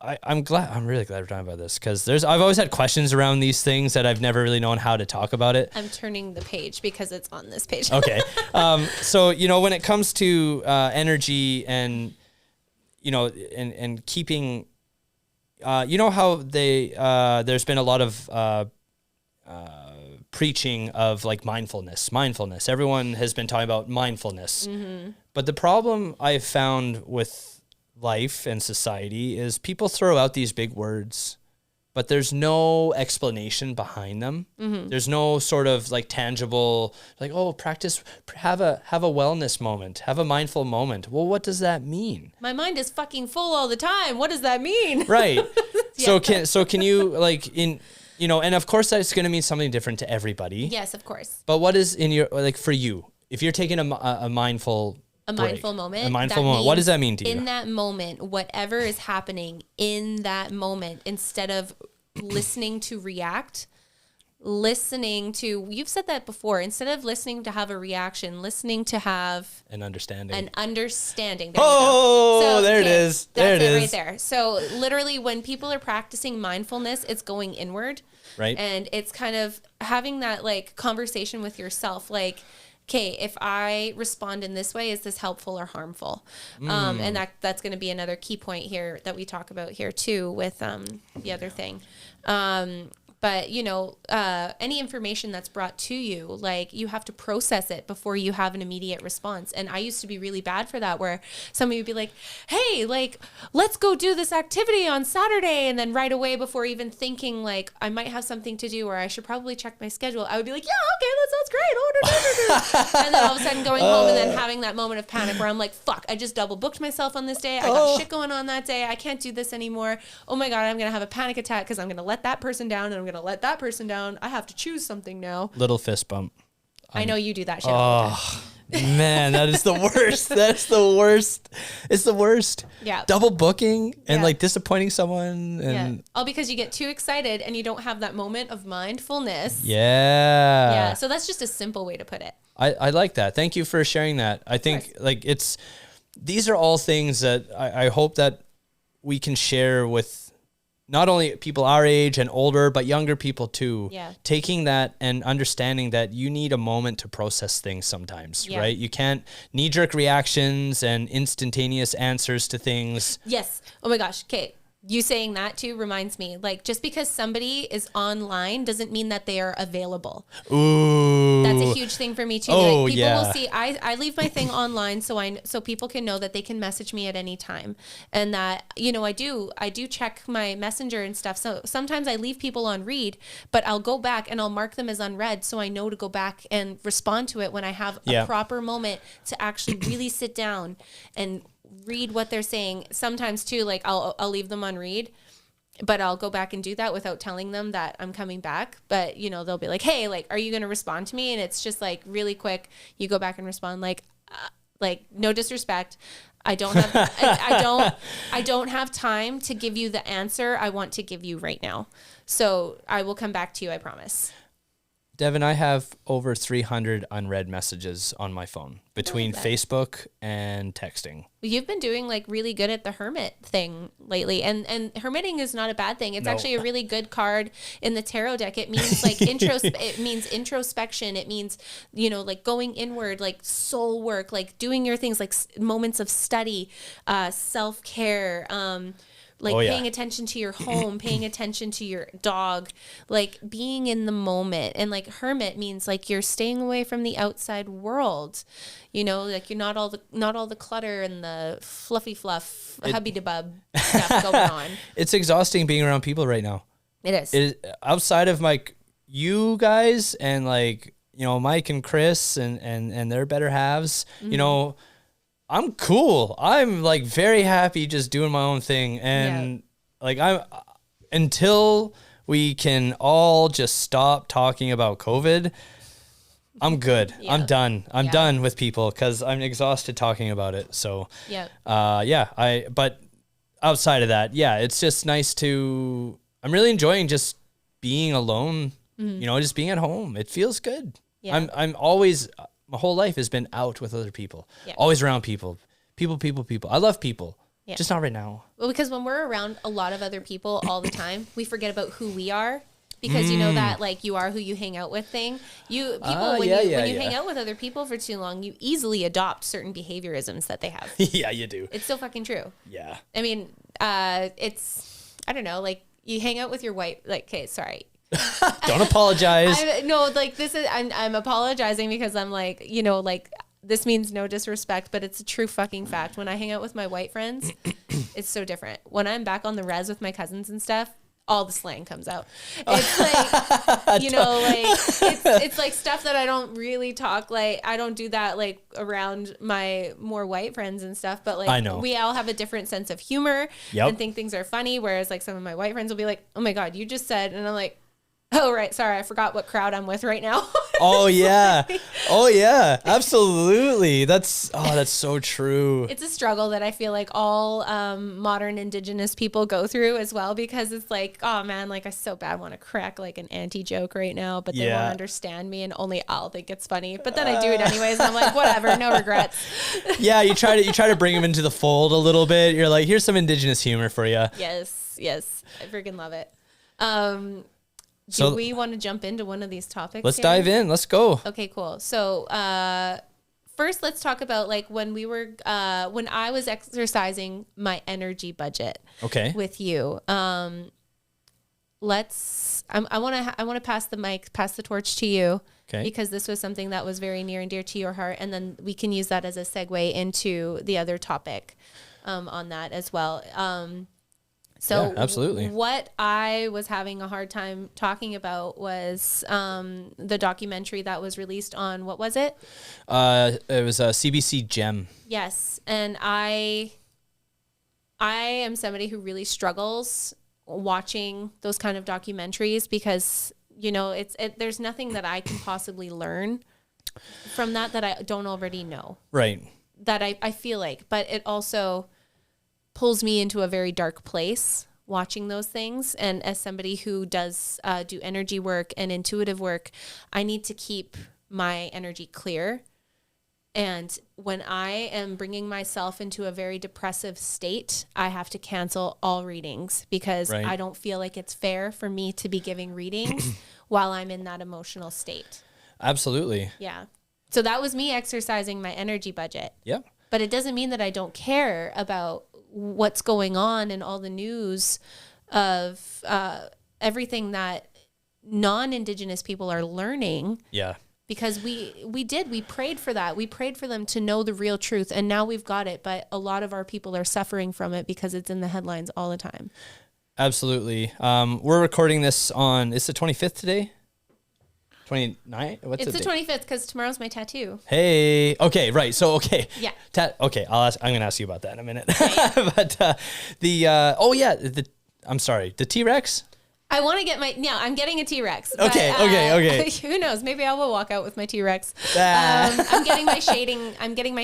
I'm really glad we're talking about this, because I've always had questions around these things that I've never really known how to talk about it. I'm turning the page because it's on this page. Okay. So, when it comes to energy and, and keeping, how there's been a lot of preaching of like mindfulness. Everyone has been talking about mindfulness. But the problem I've found with life and society is people throw out these big words, but there's no explanation behind them. There's no sort of like tangible, like, oh, practice, have a wellness moment, have a mindful moment. Well, what does that mean? My mind is fucking full all the time. What does that mean? Right. So can you like and of course that's going to mean something different to everybody. Yes, of course. But what is in your, like for you, if you're taking a mindful moment, what does that mean to you? In that moment, whatever is happening in that moment, instead of listening to react, you've said that before, instead of listening to have a reaction, listening to have an understanding. There it is. That's it right there. So literally when people are practicing mindfulness, it's going inward. Right. And it's kind of having that like conversation with yourself, like, okay, if I respond in this way, is this helpful or harmful? And that's going to be another key point here that we talk about here too with the other thing. But, any information that's brought to you, like you have to process it before you have an immediate response. And I used to be really bad for that, where somebody would be like, hey, like, let's go do this activity on Saturday. And then right away, before even thinking like I might have something to do or I should probably check my schedule, I would be like, yeah, okay, that sounds great. Oh, no. And then all of a sudden going home and then having that moment of panic where I'm like, fuck, I just double booked myself on this day. I got shit going on that day. I can't do this anymore. Oh my God, I'm going to have a panic attack because I'm going to let that person down and I'm going to let that person down. I have to choose something now. Little fist bump. I know you do that shit all the time. Man, that is the worst. That's the worst. It's the worst. Yeah. Double booking and like disappointing someone. And all because you get too excited and you don't have that moment of mindfulness. Yeah. Yeah. So that's just a simple way to put it. I like that. Thank you for sharing that. I think like these are all things that I hope that we can share with not only people our age and older, but younger people too, Yeah. taking that and understanding that you need a moment to process things sometimes, right? You can't knee-jerk reactions and instantaneous answers to things. Yes. Oh my gosh. Okay. You saying that too reminds me, like, just because somebody is online doesn't mean that they are available. Ooh. That's a huge thing for me too. Oh, Like, people yeah. will see, I leave my thing online so people can know that they can message me at any time. And that, you know, I do check my messenger and stuff. So sometimes I leave people on read, but I'll go back and I'll mark them as unread. So I know to go back and respond to it when I have a proper moment to actually really sit down and read what they're saying. Sometimes too, like I'll leave them on read, but I'll go back and do that without telling them that I'm coming back. But you know, they'll be like, hey, like, are you going to respond to me? And it's just like really quick. You go back and respond like no disrespect. I don't have, I don't have time to give you the answer I want to give you right now. So I will come back to you. I promise. Devin, I have over 300 unread messages on my phone between Facebook and texting. You've been doing like really good at the hermit thing lately, and hermiting is not a bad thing. It's actually a really good card in the tarot deck. It means like it means introspection. It means, you know, like going inward, like soul work, like doing your things, like moments of study, self-care, paying attention to your home, paying attention to your dog, like being in the moment. And like hermit means like you're staying away from the outside world, you know, like you're not all the clutter and the fluffy fluff, hubby-de-bub stuff going on. It's exhausting being around people right now. It is. It is outside of like you guys and like, you know, Mike and Chris and their better halves, you know, I'm cool. I'm like very happy just doing my own thing. And like until we can all just stop talking about COVID, I'm good. I'm done. I'm done with people because I'm exhausted talking about it. So but outside of that, it's just nice I'm really enjoying just being alone, you know, just being at home. It feels good. Yeah. I'm always, my whole life has been out with other people, always around people. I love people, just not right now. Well, because when we're around a lot of other people all the time, we forget about who we are. Because you know that like you are who you hang out with thing. When you hang out with other people for too long, you easily adopt certain behaviorisms that they have. Yeah, you do. It's so fucking true. Yeah. I mean, it's, I don't know, like you hang out with your wife, like, okay, sorry. Don't apologize. I'm apologizing because I'm like, you know, like this means no disrespect, but it's a true fucking fact. When I hang out with my white friends, it's so different. When I'm back on the res with my cousins and stuff, all the slang comes out. It's like, you know, like it's like stuff that I don't really talk, like I don't do that like around my more white friends and stuff, but like I know we all have a different sense of humor and think things are funny. Whereas like some of my white friends will be like, oh my God, you just said, and I'm like, oh, right. Sorry. I forgot what crowd I'm with right now. Oh yeah. Oh yeah. Absolutely. That's so true. It's a struggle that I feel like all modern Indigenous people go through as well, because it's like, oh man, like I so bad want to crack like an anti-joke right now, but they won't understand me and only I'll think it's funny. But then I do it anyways. And I'm like, whatever, no regrets. Yeah. You try to bring them into the fold a little bit. You're like, here's some Indigenous humor for you. Yes. I freaking love it. Do we want to jump into one of these topics? Let's dive in. Let's go. Okay, cool. So first, let's talk about like when I was exercising my energy budget. Okay. With you. I want to pass the torch to you. Okay. Because this was something that was very near and dear to your heart, and then we can use that as a segue into the other topic on that as well. So absolutely. What I was having a hard time talking about was the documentary that was released on, what was it? It was a CBC Gem. Yes. And I am somebody who really struggles watching those kind of documentaries because, you know, there's nothing that I can possibly learn from that I don't already know. Right. That I feel like, but it also pulls me into a very dark place watching those things. And as somebody who does do energy work and intuitive work, I need to keep my energy clear And when I am bringing myself into a very depressive state, I have to cancel all readings because I don't feel like it's fair for me to be giving readings while I'm in that emotional state. Absolutely. Yeah. So that was me exercising my energy budget. Yep. But it doesn't mean that I don't care about what's going on and all the news of everything that non-Indigenous people are learning. Yeah. Because we prayed for that. We prayed for them to know the real truth. And now we've got it. But a lot of our people are suffering from it because it's in the headlines all the time. Absolutely. We're recording this on, it's the 25th today? 29th? What's it's the 25th because tomorrow's my tattoo. Hey. Okay. Right. So, okay. Yeah. Okay. I'm going to ask you about that in a minute. But I'm sorry. The T-Rex? I want to get I'm getting a T-Rex. Okay, okay. Who knows? Maybe I will walk out with my T-Rex. I'm getting my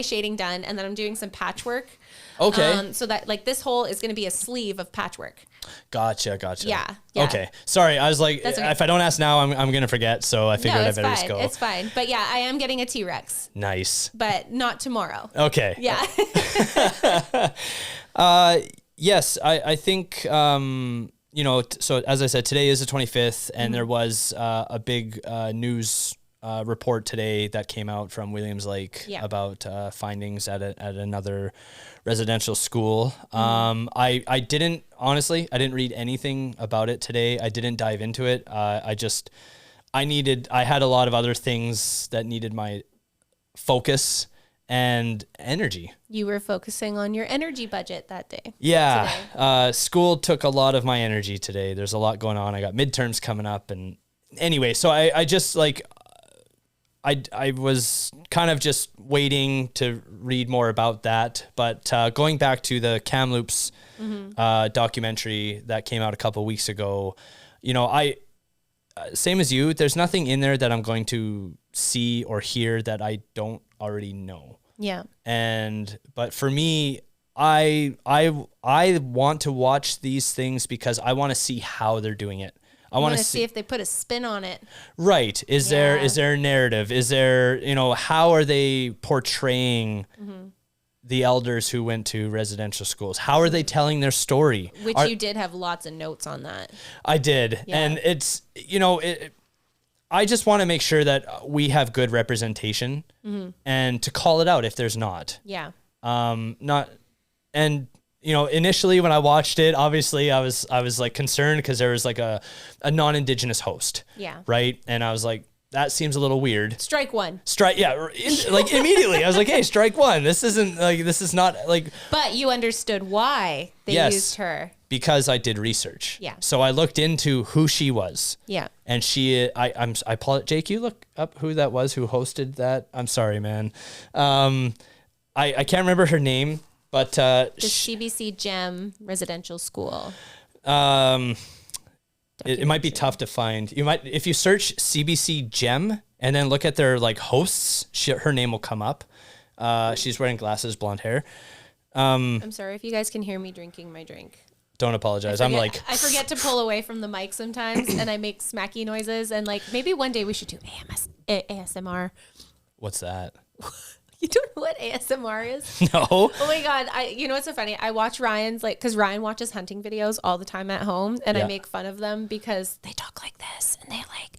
shading done, and then I'm doing some patchwork. Okay. So that like this hole is going to be a sleeve of patchwork. Gotcha. Yeah. Okay. Sorry. I was like, okay. If I don't ask now, I'm going to forget. So I figured I better just go. It's fine. But yeah, I am getting a T-Rex. Nice. But not tomorrow. Okay. Yeah. Yes, I think, so as I said, today is the 25th, and there was a big news report today that came out from Williams Lake about findings at another residential school. I didn't read anything about it today. I didn't dive into it. I had a lot of other things that needed my focus and energy. You were focusing on your energy budget that day. Yeah. School took a lot of my energy today. There's a lot going on. I got midterms coming up. And anyway, so I just like, I was kind of just waiting to read more about that. But going back to the Kamloops documentary that came out a couple of weeks ago, same as you, there's nothing in there that I'm going to see or hear that I don't already know. Yeah. But for me, I want to watch these things because I want to see how they're doing it. I want to see if they put a spin on it. Right. Is there a narrative? Is there, how are they portraying the elders who went to residential schools? How are they telling their story? You did have lots of notes on that. I did. Yeah. And it's, I just want to make sure that we have good representation and to call it out if there's not. Yeah. Initially when I watched it, obviously I was like concerned because there was like a non-Indigenous host. Yeah. Right. And I was like, that seems a little weird. Strike one. Like immediately. I was like, hey, strike one. This is not like. But you understood why they used her. Because I did research. Yeah. So I looked into who she was. Yeah. And Jake, you look up who that was who hosted that. I'm sorry, man. I can't remember her name, but the CBC GEM residential school. It might be tough to find. You might, if you search CBC GEM and then look at their like hosts, her name will come up. She's wearing glasses, blonde hair. I'm sorry if you guys can hear me drinking my drink. Don't apologize. I forget to pull away from the mic sometimes, and I make smacky noises. And like maybe one day we should do ASMR. What's that? You don't know what ASMR is? No. Oh my God. What's so funny? I watch Ryan's because Ryan watches hunting videos all the time at home, and I make fun of them because they talk like this, and they're like,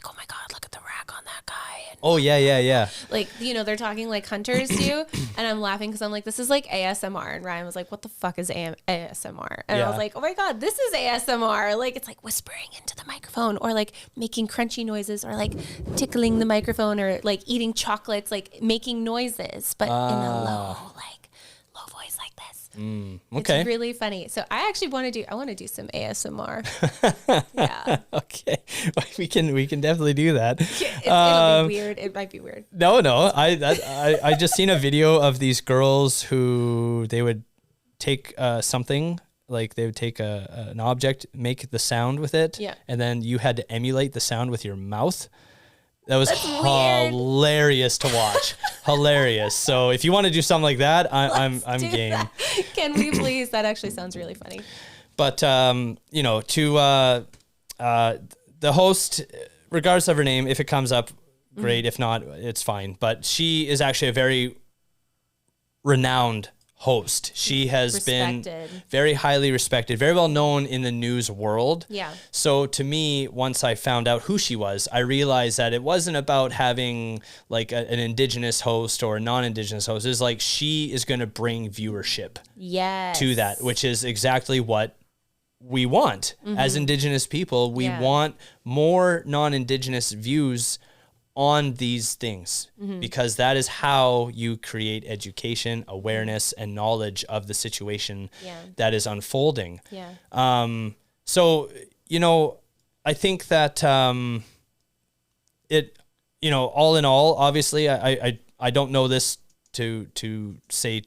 oh my God, look at the rack on that guy. And oh yeah. Like, they're talking like hunters do, and I'm laughing because I'm like, this is like ASMR, and Ryan was like, what the fuck is ASMR? And I was like, oh my God, this is ASMR. Like, it's like whispering into the microphone, or like making crunchy noises, or like tickling the microphone, or like eating chocolates, like making noises, but in a low voice like this. Okay. It's really funny. So I actually want to do some ASMR. Yeah. Okay. We can definitely do that. It'll be weird. It might be weird. No. I just seen a video of these girls who they would take something, like they would take an object, make the sound with it, and then you had to emulate the sound with your mouth. That was hilarious to watch. Hilarious. So if you want to do something like that, I'm game. That. Can we please? That actually sounds really funny. But to the host, regardless of her name, if it comes up, great. If not, it's fine. But she is actually a very renowned host. She has been very highly respected, very well known in the news world. Yeah. So to me, once I found out who she was, I realized that it wasn't about having like an Indigenous host or a non-Indigenous host. It's like she is going to bring viewership to that, which is exactly what we want as Indigenous people. We want more non-Indigenous views on these things, because that is how you create education, awareness, and knowledge of the situation that is unfolding. So, you know, I think that it, you know, all in all, obviously, I don't know this to say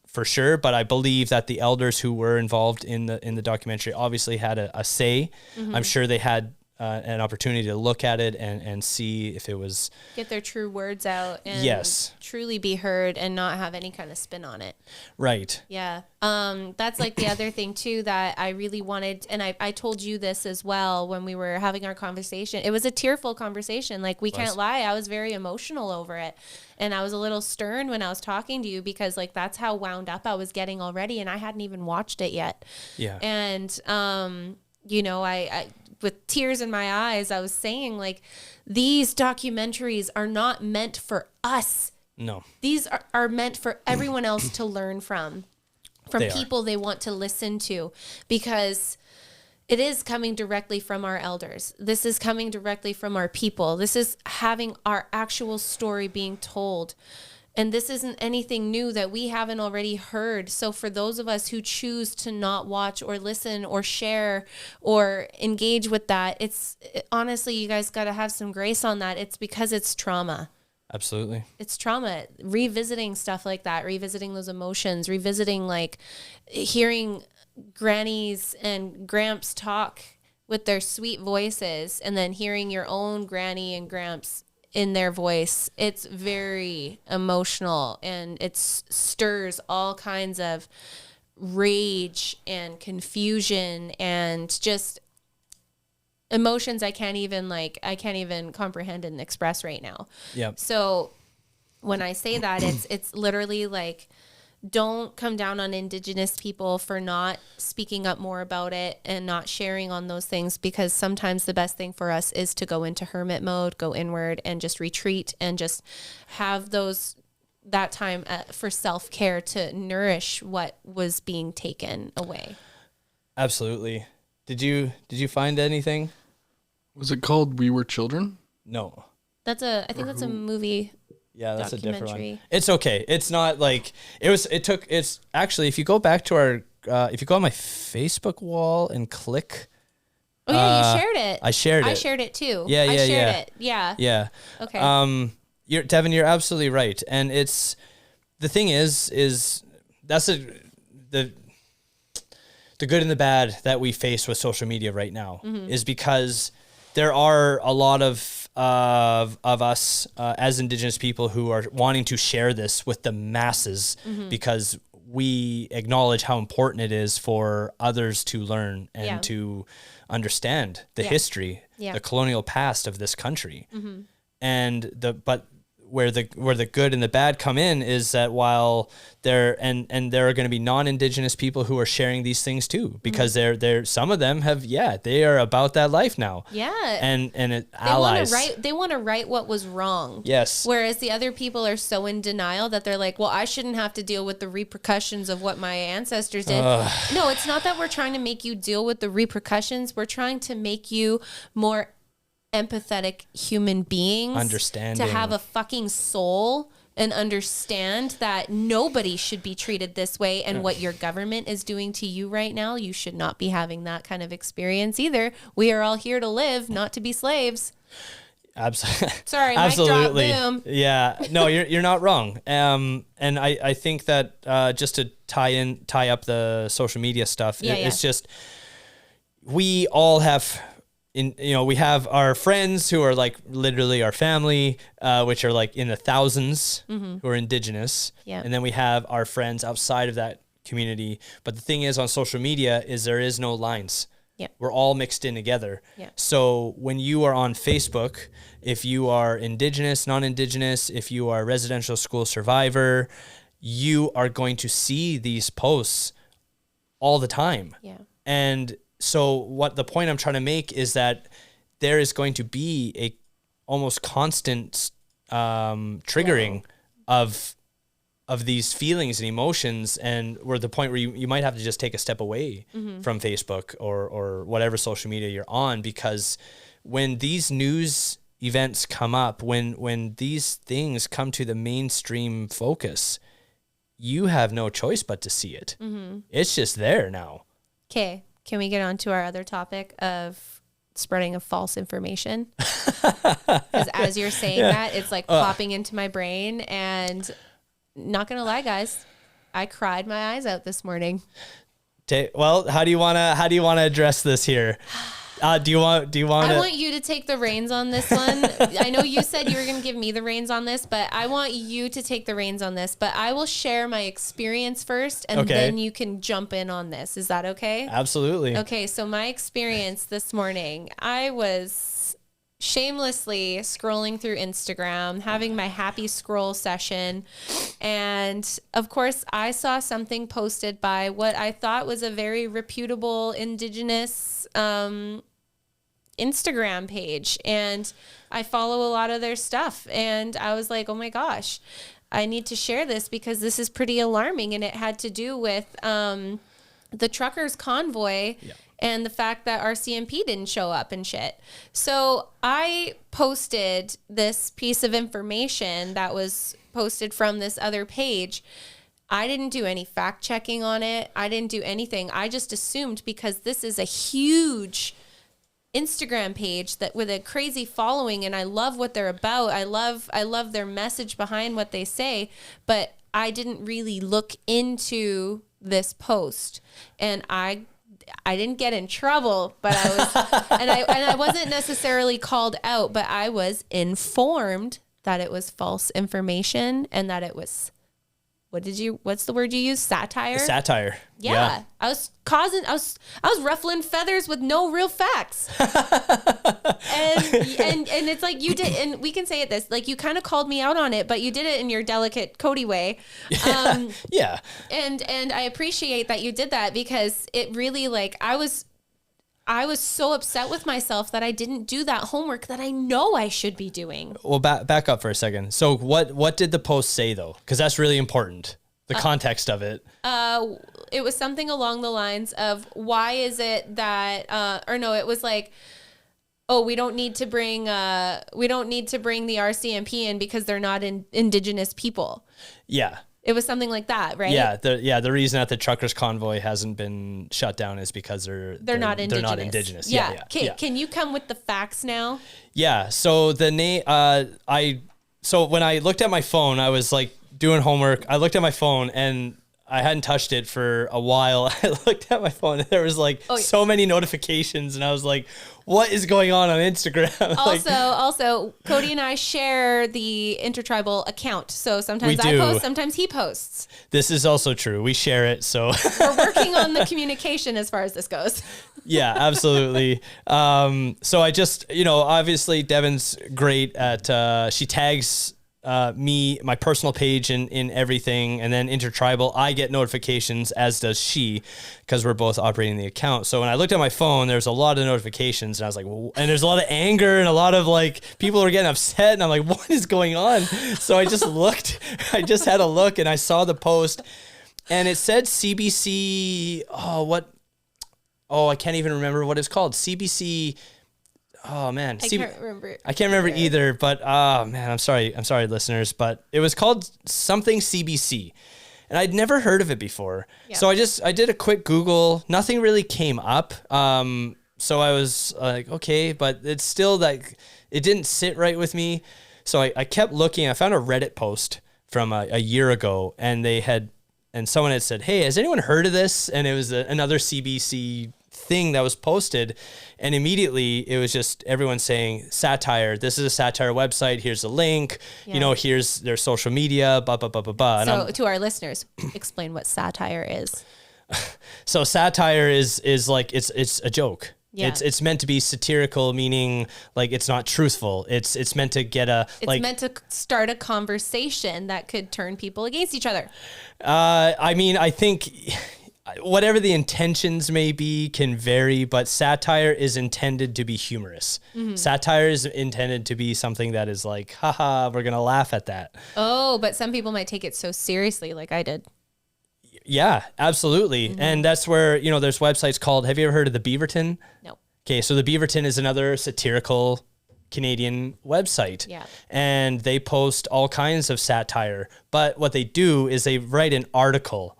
for sure, but I believe that the elders who were involved in the documentary obviously had a say. I'm sure they had an opportunity to look at it and see if it was... Get their true words out and truly be heard and not have any kind of spin on it. Right. Yeah. That's like the other thing too that I really wanted, and I told you this as well when we were having our conversation. It was a tearful conversation. Like, we can't lie. I was very emotional over it. And I was a little stern when I was talking to you because, like, that's how wound up I was getting already, and I hadn't even watched it yet. Yeah. And, you know, I with tears in my eyes, I was saying, like, these documentaries are not meant for us. No. These are meant for everyone else to learn from people they want to listen to, because it is coming directly from our elders. This is coming directly from our people. This is having our actual story being told. And this isn't anything new that we haven't already heard. So for those of us who choose to not watch or listen or share or engage with that, honestly, you guys got to have some grace on that. It's because it's trauma. Absolutely. It's trauma. Revisiting stuff like that, revisiting those emotions, revisiting, like, hearing grannies and gramps talk with their sweet voices, and then hearing your own granny and gramps in their voice. It's very emotional, and it stirs all kinds of rage and confusion and just emotions I can't even comprehend and express right now. Yeah. So when I say that, it's literally like, don't come down on Indigenous people for not speaking up more about it and not sharing on those things, because sometimes the best thing for us is to go into hermit mode, go inward, and just retreat and just have that time for self-care to nourish what was being taken away. Absolutely. Did you find anything? Was it called We Were Children? No. I think that's a movie. Yeah, that's a different one. It's okay. It's not like it's actually, if you go back to our, if you go on my Facebook wall and click. Oh yeah, you shared it. I shared it. I shared it too. Yeah, I shared it. Yeah. Yeah. Okay. Devin, you're absolutely right. And it's, the thing is that's the good and the bad that we face with social media right now is because there are a lot of us as Indigenous people who are wanting to share this with the masses because we acknowledge how important it is for others to learn and to understand the history, the colonial past of this country. But where the good and the bad come in is that while there are going to be non-Indigenous people who are sharing these things too, because they're some of them they are about that life now. Yeah. Allies. They want to right what was wrong. Yes. Whereas the other people are so in denial that they're like, well, I shouldn't have to deal with the repercussions of what my ancestors did. No, it's not that we're trying to make you deal with the repercussions. We're trying to make you more empathetic human beings, understanding, to have a fucking soul and understand that nobody should be treated this way, and what your government is doing to you right now, you should not be having that kind of experience either. We are all here to live, not to be slaves. Absolutely. Sorry, absolutely. Mic drop, boom. Yeah, no, you're not wrong. And I think that just to tie up the social media stuff, it's just, we all have. We have our friends who are like literally our family, which are like in the thousands who are Indigenous. Yeah. And then we have our friends outside of that community. But the thing is, on social media is there is no lines. Yeah. We're all mixed in together. Yeah. So when you are on Facebook, if you are Indigenous, non-Indigenous, if you are residential school survivor, you are going to see these posts all the time. Yeah. And so what the point I'm trying to make is that there is going to be a almost constant triggering of these feelings and emotions, and we're at the point where you might have to just take a step away from Facebook or whatever social media you're on, because when these news events come up, when these things come to the mainstream focus, you have no choice but to see it. It's just there now. Okay, can we get on to our other topic of spreading of false information? Because as you're saying that, it's like popping into my brain, and not gonna lie, guys, I cried my eyes out this morning. Well, how do you wanna address this here? Do you want? I want you to take the reins on this one. I know you said you were going to give me the reins on this, but I want you to take the reins on this. But I will share my experience first, and then you can jump in on this. Is that okay? Absolutely. Okay, so my experience this morning, I was shamelessly scrolling through Instagram, having my happy scroll session. And of course, I saw something posted by what I thought was a very reputable Indigenous Instagram page. And I follow a lot of their stuff. And I was like, oh my gosh, I need to share this because this is pretty alarming. And it had to do with the truckers' convoy. Yeah. And the fact that our CMP didn't show up and shit. So I posted this piece of information that was posted from this other page. I didn't do any fact checking on it. I didn't do anything. I just assumed, because this is a huge Instagram page that with a crazy following, and I love what they're about. I love their message behind what they say, but I didn't really look into this post, and I didn't get in trouble, but I was, and I wasn't necessarily called out, but I was informed that it was false information and that it was, what's the word you use? Satire? Satire. Yeah. I was ruffling feathers with no real facts. and it's like you did, and we can say it this, like you kind of called me out on it, but you did it in your delicate Cody way. Yeah. And I appreciate that you did that, because it really, like, I was so upset with myself that I didn't do that homework that I know I should be doing. Well, back up for a second. So what did the post say though? Because that's really important. The context of it. It was something along the lines of, why is it that, it was like, oh, we don't need to bring the RCMP in because they're not Indigenous people. Yeah. It was something like that, right? Yeah, the reason that the truckers' convoy hasn't been shut down is because they're not Indigenous. They're not Indigenous. Yeah. Can you come with the facts now? Yeah. So the name, so when I looked at my phone, I was like doing homework. I looked at my phone and I hadn't touched it for a while. I looked at my phone and there was like so many notifications, and I was like, what is going on Instagram? Also, Cody and I share the Intertribal account. So sometimes I post, sometimes he posts. This is also true. We share it. So we're working on the communication as far as this goes. Yeah, absolutely. So I just, obviously Devin's great at, she tags me, my personal page in everything, and then Intertribal, I get notifications, as does she, because we're both operating the account. So when I looked at my phone, there's a lot of notifications, and I was like, and there's a lot of anger and a lot of like people are getting upset, and I'm like, what is going on? So I just had a look, and I saw the post, and it said CBC. I can't even remember what it's called. CBC. Oh man, I can't remember. I can't remember either, but man, I'm sorry, listeners, but it was called something CBC, and I'd never heard of it before. Yeah. So I did a quick Google. Nothing really came up. So I was like, okay, but it's still like it didn't sit right with me. So I kept looking. I found a Reddit post from a year ago, and someone had said, hey, has anyone heard of this? And it was another CBC thing that was posted, and immediately it was just everyone saying Satire. This is a Satire website. Here's a link. Yeah. Here's their social media. Blah blah blah blah blah. So to our listeners, explain what Satire is. So satire is like, it's a joke. Yeah. It's meant to be satirical, meaning like it's not truthful. It's meant to get meant to start a conversation that could turn people against each other. I mean, I think whatever the intentions may be can vary, but satire is intended to be humorous. Mm-hmm. Satire is intended to be something that is like, haha, we're going to laugh at that. Oh, but some people might take it so seriously like I did. Yeah, absolutely. Mm-hmm. And that's where, there's websites called, have you ever heard of the Beaverton? No. Okay, so the Beaverton is another satirical Canadian website. Yeah. And they post all kinds of satire. But what they do is they write an article.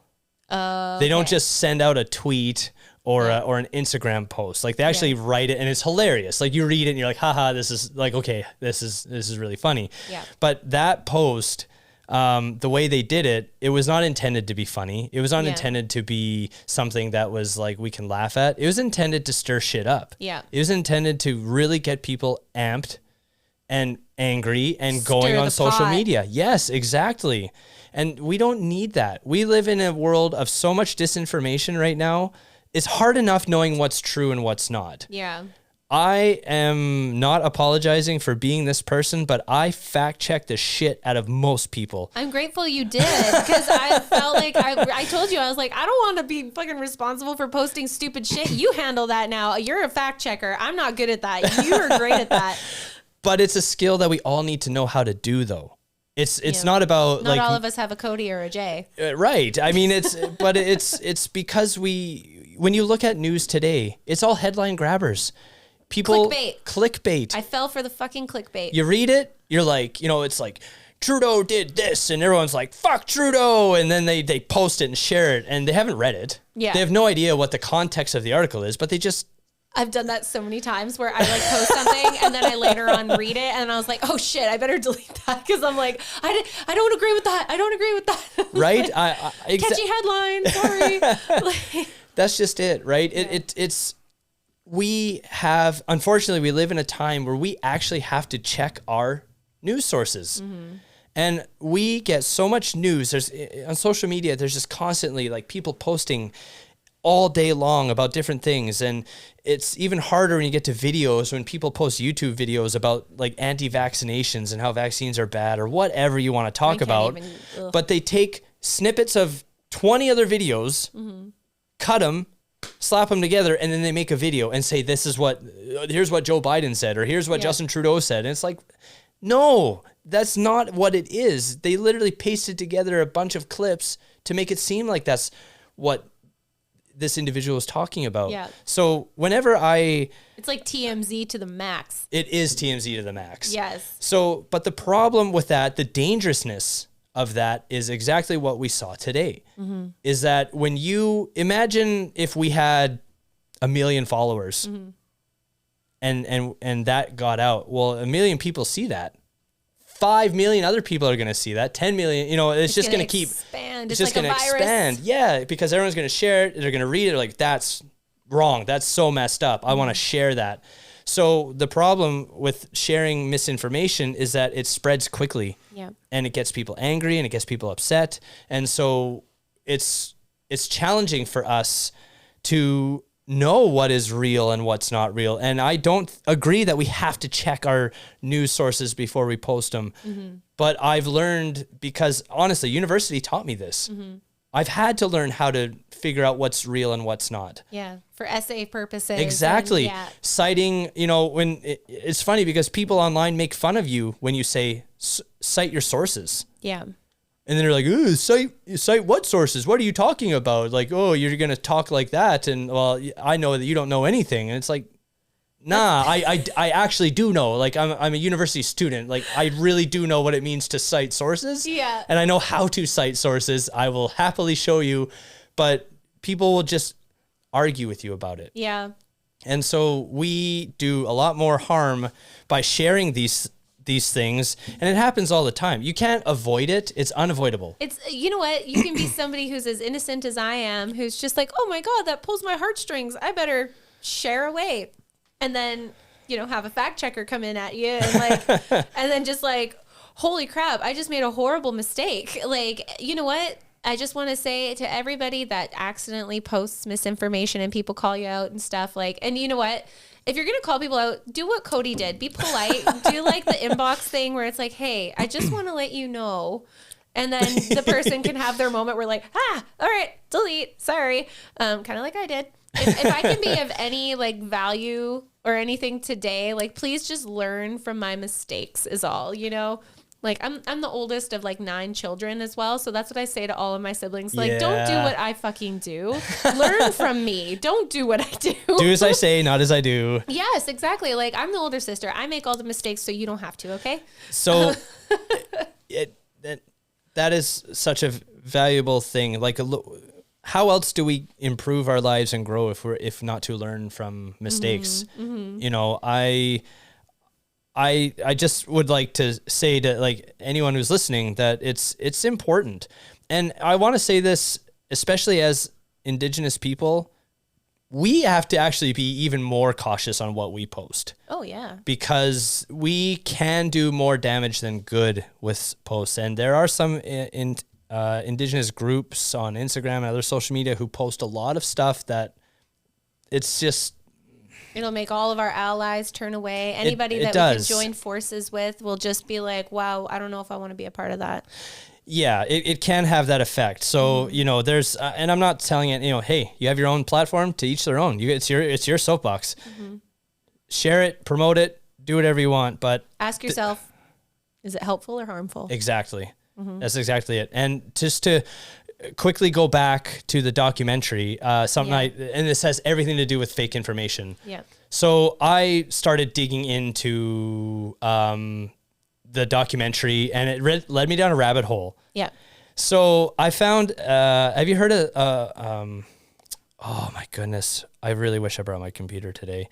They don't just send out a tweet or an Instagram post. Like they actually write it, and it's hilarious. Like you read it and you're like, haha, this is like, okay, this is really funny. Yeah. But that post, the way they did it, it was not intended to be funny. It was not intended to be something that was like we can laugh at. It was intended to stir shit up. Yeah. It was intended to really get people amped and angry and going on social media. Yes, exactly. And we don't need that. We live in a world of so much disinformation right now. It's hard enough knowing what's true and what's not. Yeah. I am not apologizing for being this person, but I fact check the shit out of most people. I'm grateful you did, because I felt like I told you, I was like, I don't want to be fucking responsible for posting stupid shit. You handle that now. You're a fact checker. I'm not good at that. You are great at that. But it's a skill that we all need to know how to do, though. It's not about not all of us have a Cody or a Jay. Right. I mean, it's because when you look at news today, it's all headline grabbers. People clickbait. I fell for the fucking clickbait. You read it, you're like, it's like Trudeau did this, and everyone's like, fuck Trudeau, and then they post it and share it, and they haven't read it. Yeah. They have no idea what the context of the article is, but they just. I've done that so many times where I like post something and then I later on read it and I was like, oh shit, I better delete that, because I'm like, I don't agree with that. I don't agree with that. Right? Catchy headline. Sorry. That's just it, right? Yeah. Unfortunately, we live in a time where we actually have to check our news sources. Mm-hmm. And we get so much news. On social media, there's just constantly like people posting all day long about different things. And it's even harder when you get to videos, when people post YouTube videos about like anti-vaccinations and how vaccines are bad or whatever you want to talk about. But they take snippets of 20 other videos, cut them, slap them together, and then they make a video and say, here's what Joe Biden said, or here's what Justin Trudeau said. And it's like, no, that's not what it is. They literally pasted together a bunch of clips to make it seem like that's what this individual is talking about. Yeah. So whenever it's like TMZ to the max. It is TMZ to the max. Yes. So, but the problem with that, the dangerousness of that is exactly what we saw today. Mm-hmm. Is that when you imagine if we had 1 million followers and that got out, well, 1 million people see that. 5 million other people are going to see that. 10 million, it's just going to keep expand. It's just going to expand. Yeah, because everyone's going to share it. They're going to read it. Like, that's wrong. That's so messed up. I want to share that. So the problem with sharing misinformation is that it spreads quickly. Yeah. And it gets people angry and it gets people upset. And so it's challenging for us to know what is real and what's not real. And I don't agree that we have to check our news sources before we post them. Mm-hmm. But I've learned, because honestly, university taught me this. Mm-hmm. I've had to learn how to figure out what's real and what's not. Yeah, for essay purposes. Exactly. Citing, when it's funny because people online make fun of you when you say, cite your sources. Yeah. And then they're like, ooh, cite what sources? What are you talking about? Like, oh, you're going to talk like that. And well, I know that you don't know anything. And it's like, nah, I actually do know. Like, I'm a university student. Like, I really do know what it means to cite sources. Yeah. And I know how to cite sources. I will happily show you, but people will just argue with you about it. Yeah. And so we do a lot more harm by sharing these things, and it happens all the time. You can't avoid it. It's unavoidable. It's, you know what? You can be somebody who's as innocent as I am, who's just like, oh my God, that pulls my heartstrings. I better share away. And then, have a fact checker come in at you and like, and then just like, holy crap, I just made a horrible mistake. Like, you know what? I just want to say to everybody that accidentally posts misinformation and people call you out and stuff, like, and you know what? If you're going to call people out, do what Cody did. Be polite. Do like the inbox thing where it's like, hey, I just want to let you know. And then the person can have their moment where like, all right, delete, sorry. Kind of like I did. If I can be of any like value or anything today, like please just learn from my mistakes is all, you know? Like I'm the oldest of like 9 children as well. So that's what I say to all of my siblings. Like, don't do what I fucking do. Learn from me. Don't do what I do. Do as I say, not as I do. Yes, exactly. Like I'm the older sister. I make all the mistakes so you don't have to. Okay. So that is such a valuable thing. Like how else do we improve our lives and grow if not to learn from mistakes? Mm-hmm. You know, I just would like to say to like anyone who's listening that it's important. And I want to say this, especially as Indigenous people, we have to actually be even more cautious on what we post. Oh yeah. Because we can do more damage than good with posts. And there are some Indigenous groups on Instagram and other social media who post a lot of stuff that it's just, it'll make all of our allies turn away. Anybody that we can join forces with will just be like, wow, I don't know if I want to be a part of that. Yeah, it can have that effect. So, you know, there's, and I'm not telling it, you know, hey, you have your own platform, to each their own. It's your soapbox. Mm-hmm. Share it, promote it, do whatever you want. But ask yourself, is it helpful or harmful? Exactly. Mm-hmm. That's exactly it. And just to quickly go back to the documentary, and this has everything to do with fake information. Yeah. So I started digging into the documentary, and it led me down a rabbit hole. Yeah. So I found, have you heard of, oh my goodness, I really wish I brought my computer today.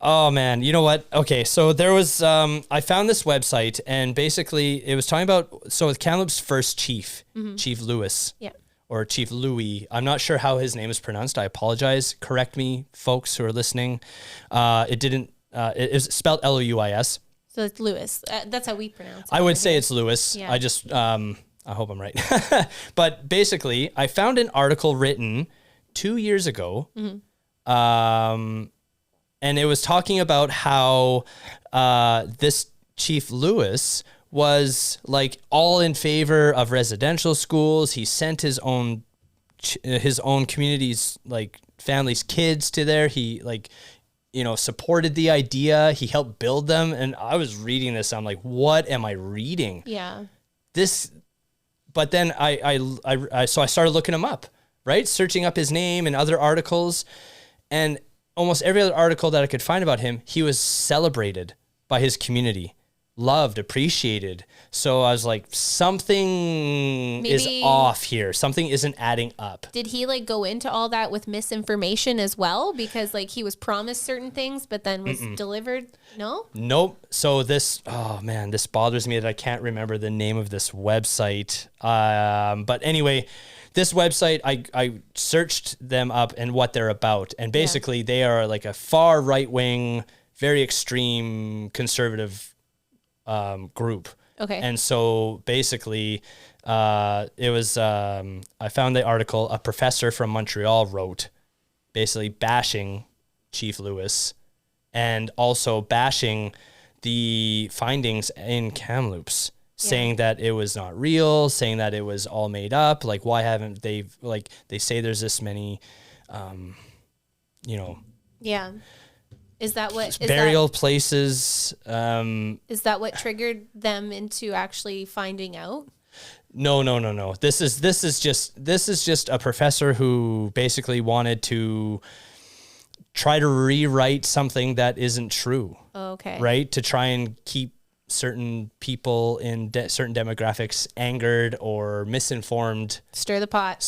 Oh man, you know what? Okay, so there was, I found this website, and basically it was talking about, so Kamloops' first chief, mm-hmm. Chief Lewis. Yeah. Or Chief Louis. I'm not sure how his name is pronounced. I apologize. Correct me, folks who are listening. It is spelled Louis. So it's Lewis. That's how we pronounce it. I would say it's Lewis. Yeah. I just, I hope I'm right. But basically, I found an article written 2 years ago. Mm-hmm. And it was talking about how this Chief Lewis was like all in favor of residential schools. He sent his own community's like family's kids to there. He like, you know, supported the idea. He helped build them. And I was reading this. I'm like, what am I reading? Yeah. But then so I started looking him up, right? Searching up his name and other articles, and almost every other article that I could find about him, he was celebrated by his community, loved, appreciated. So I was like, something is off here. Something isn't adding up. Did he like go into all that with misinformation as well? Because like he was promised certain things, but then was delivered? No? Nope. So this bothers me that I can't remember the name of this website. But anyway, this website, I searched them up and what they're about. And basically they are like a far right-wing, very extreme conservative group. Okay. And so basically it was, I found the article, a professor from Montreal wrote, basically bashing Chief Lewis and also bashing the findings in Kamloops. Saying that it was not real, saying that it was all made up. Like, why haven't they, like, they say there's this many, you know. Yeah. Is that what? Burial places. Is that what triggered them into actually finding out? No. This is just a professor who basically wanted to try to rewrite something that isn't true. Oh, okay. Right? To try and keep certain people in certain demographics angered or misinformed. Stir the pot.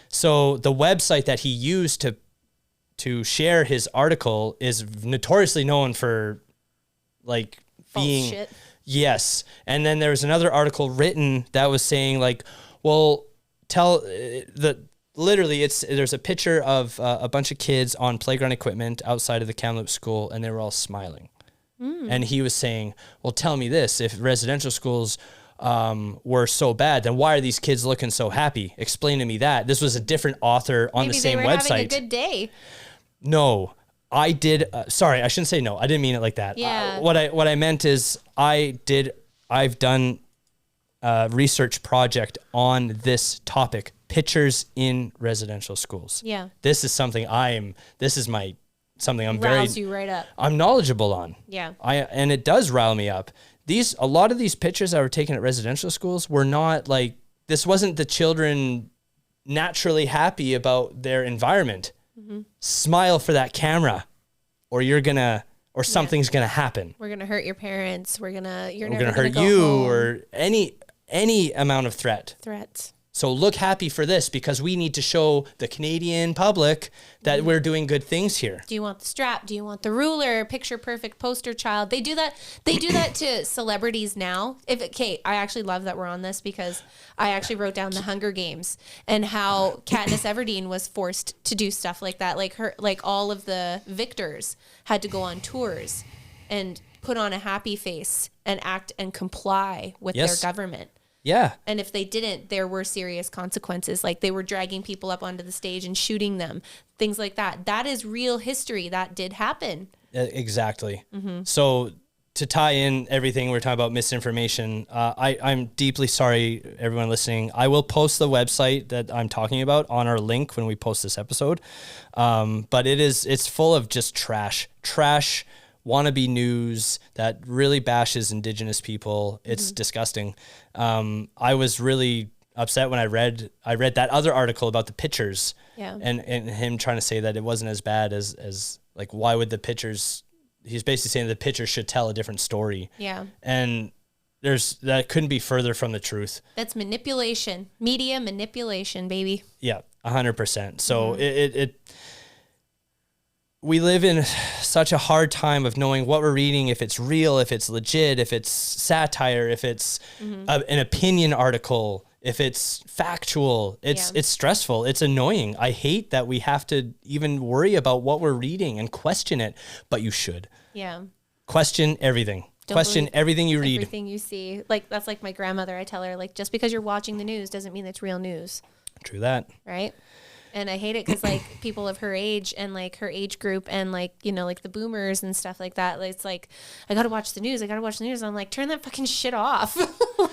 So the website that he used to share his article is notoriously known for like false being shit. Yes. And then there was another article written that was saying like, well, literally there's a picture of a bunch of kids on playground equipment outside of the Kamloops school, and they were all smiling. And he was saying, well, tell me this, if residential schools were so bad, then why are these kids looking so happy? Explain to me that. This was a different author on the same website. Maybe they were having a good day. No, I did. Sorry, I shouldn't say no. I didn't mean it like that. Yeah. What I meant is I've done a research project on this topic, pictures in residential schools. Yeah. This is something something I'm Riles you right up. I'm knowledgeable on. Yeah. And it does rile me up. A lot of these pictures that were taken at residential schools were not like, this wasn't the children naturally happy about their environment. Mm-hmm. Smile for that camera or something's gonna happen. We're gonna hurt your parents. We're gonna hurt you home. Or any amount of threats. So look happy for this because we need to show the Canadian public that we're doing good things here. Do you want the strap? Do you want the ruler? Picture perfect poster child. They do that. They do that to celebrities now. I actually love that we're on this because I actually wrote down the Hunger Games and how Katniss Everdeen was forced to do stuff like that. Like all of the victors had to go on tours and put on a happy face and act and comply with their government. Yeah. And if they didn't, there were serious consequences. Like they were dragging people up onto the stage and shooting them, things like that. That is real history. That did happen. Exactly. Mm-hmm. So to tie in everything we're talking about misinformation, I'm deeply sorry, everyone listening. I will post the website that I'm talking about on our link when we post this episode. But it's full of just trash wannabe news that really bashes Indigenous people. It's disgusting. I was really upset when I read that other article about the pictures and him trying to say that it wasn't as bad as like, why would the pictures, he's basically saying the pictures should tell a different story. Yeah. And that couldn't be further from the truth. That's manipulation, media manipulation, baby. Yeah, 100%. So we live in such a hard time of knowing what we're reading, if it's real, if it's legit, if it's satire, if it's an opinion article, if it's factual. It's stressful. It's annoying. I hate that we have to even worry about what we're reading and question it, but you should. Yeah. Question everything. Question everything you read. Everything you see. Like, that's like my grandmother. I tell her, like, just because you're watching the news doesn't mean it's real news. True that. Right? And I hate it because, like, people of her age and, like, her age group and, like, you know, like, the boomers and stuff like that, it's like, I got to watch the news. I'm like, turn that fucking shit off.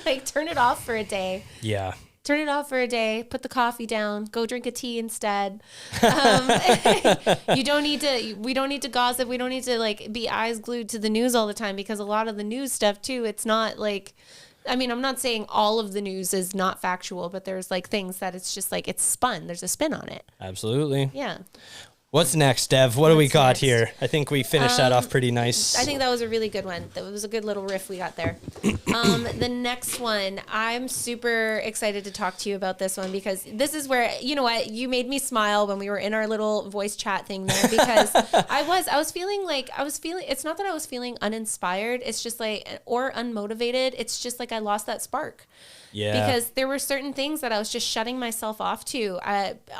Like, turn it off for a day. Yeah. Turn it off for a day. Put the coffee down. Go drink a tea instead. We don't need to gossip. We don't need to, like, be eyes glued to the news all the time because a lot of the news stuff, too, it's not, like... I mean, I'm not saying all of the news is not factual, but there's like things that it's just like it's spun. There's a spin on it. Absolutely. Yeah. What's next, Dev? What do we got here? I think we finished that off pretty nice. I think that was a really good one. That was a good little riff we got there. The next one, I'm super excited to talk to you about this one because this is where, you know what, you made me smile when we were in our little voice chat thing there because I was feeling, it's not that I was feeling uninspired. It's just like, or unmotivated. It's just like I lost that spark. Yeah. Because there were certain things that I was just shutting myself off to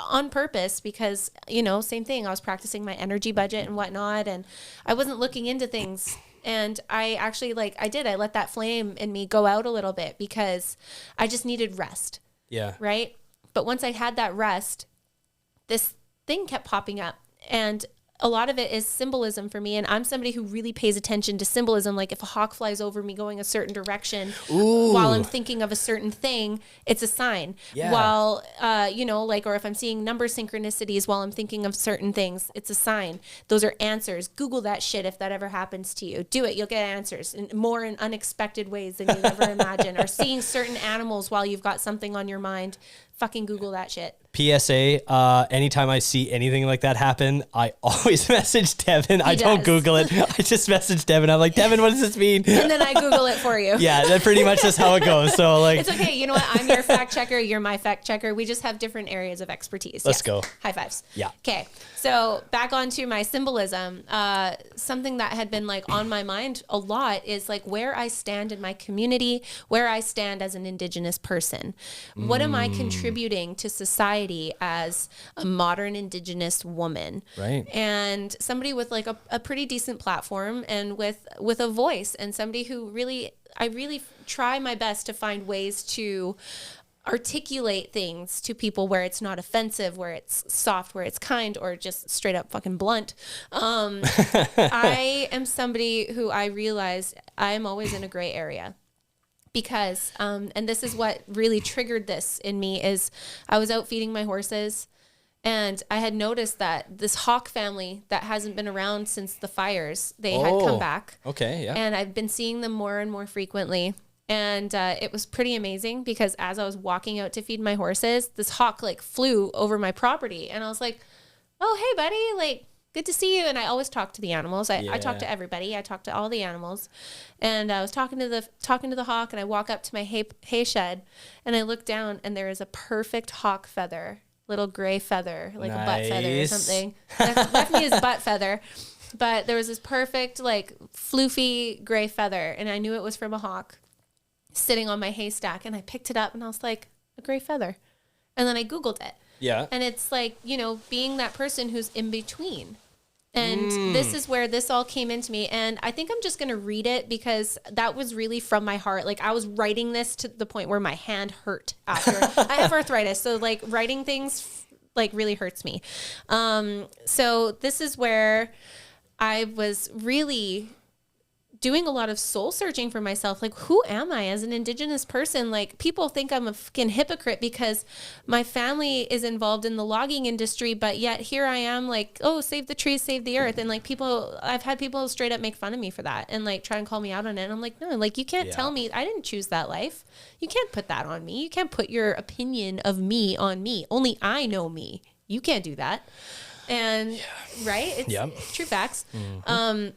on purpose because, you know, same thing. I was practicing my energy budget and whatnot, and I wasn't looking into things. And I actually, I let that flame in me go out a little bit because I just needed rest. Yeah. Right? But once I had that rest, this thing kept popping up. And a lot of it is symbolism for me. And I'm somebody who really pays attention to symbolism. Like if a hawk flies over me going a certain direction while I'm thinking of a certain thing, it's a sign. Yeah. While, or if I'm seeing number synchronicities while I'm thinking of certain things, it's a sign. Those are answers. Google that shit if that ever happens to you. Do it. You'll get answers in unexpected ways than you ever imagine. Or seeing certain animals while you've got something on your mind. Fucking Google that shit. PSA, anytime I see anything like that happen, I always message Devin. I don't Google it. I just message Devin. I'm like, Devin, what does this mean? And then I Google it for you. Yeah, that pretty much is how it goes. So like, it's okay. You know what? I'm your fact checker. You're my fact checker. We just have different areas of expertise. Let's go. High fives. Yeah. Okay. So back onto my symbolism. Something that had been like on my mind a lot is like where I stand in my community, where I stand as an Indigenous person. What am I contributing contributing to society as a modern Indigenous woman. Right. And somebody with like a pretty decent platform and with a voice, and somebody who I really try my best to find ways to articulate things to people where it's not offensive, where it's soft, where it's kind, or just straight up fucking blunt. I am somebody who I realize I am always in a gray area. Because, and this is what really triggered this in me, is I was out feeding my horses, and I had noticed that this hawk family that hasn't been around since the fires, they had come back. Okay, yeah. And I've been seeing them more and more frequently. And it was pretty amazing, because as I was walking out to feed my horses, this hawk like flew over my property. And I was like, oh, hey, buddy, like, good to see you. And I always talk to the animals. I talk to everybody. I talk to all the animals. And I was talking to the hawk, and I walk up to my hay shed, and I look down, and there is a perfect hawk feather, little gray feather, like a butt feather or something. Left me his butt feather. But there was this perfect, like, floofy gray feather, and I knew it was from a hawk sitting on my haystack. And I picked it up, and I was like, a gray feather. And then I Googled it. Yeah. And it's like, you know, being that person who's in between. And this is where this all came into me. And I think I'm just going to read it, because that was really from my heart. Like, I was writing this to the point where my hand hurt after. I have arthritis. So like writing things like really hurts me. So this is where I was really doing a lot of soul searching for myself. Like, who am I as an Indigenous person? Like, people think I'm a fucking hypocrite because my family is involved in the logging industry, but yet here I am like, oh, save the trees, save the earth. And like I've had people straight up make fun of me for that and like try and call me out on it. And I'm like, no, like, you can't tell me, I didn't choose that life. You can't put that on me. You can't put your opinion of me on me. Only I know me. You can't do that. And right. It's true facts. Mm-hmm.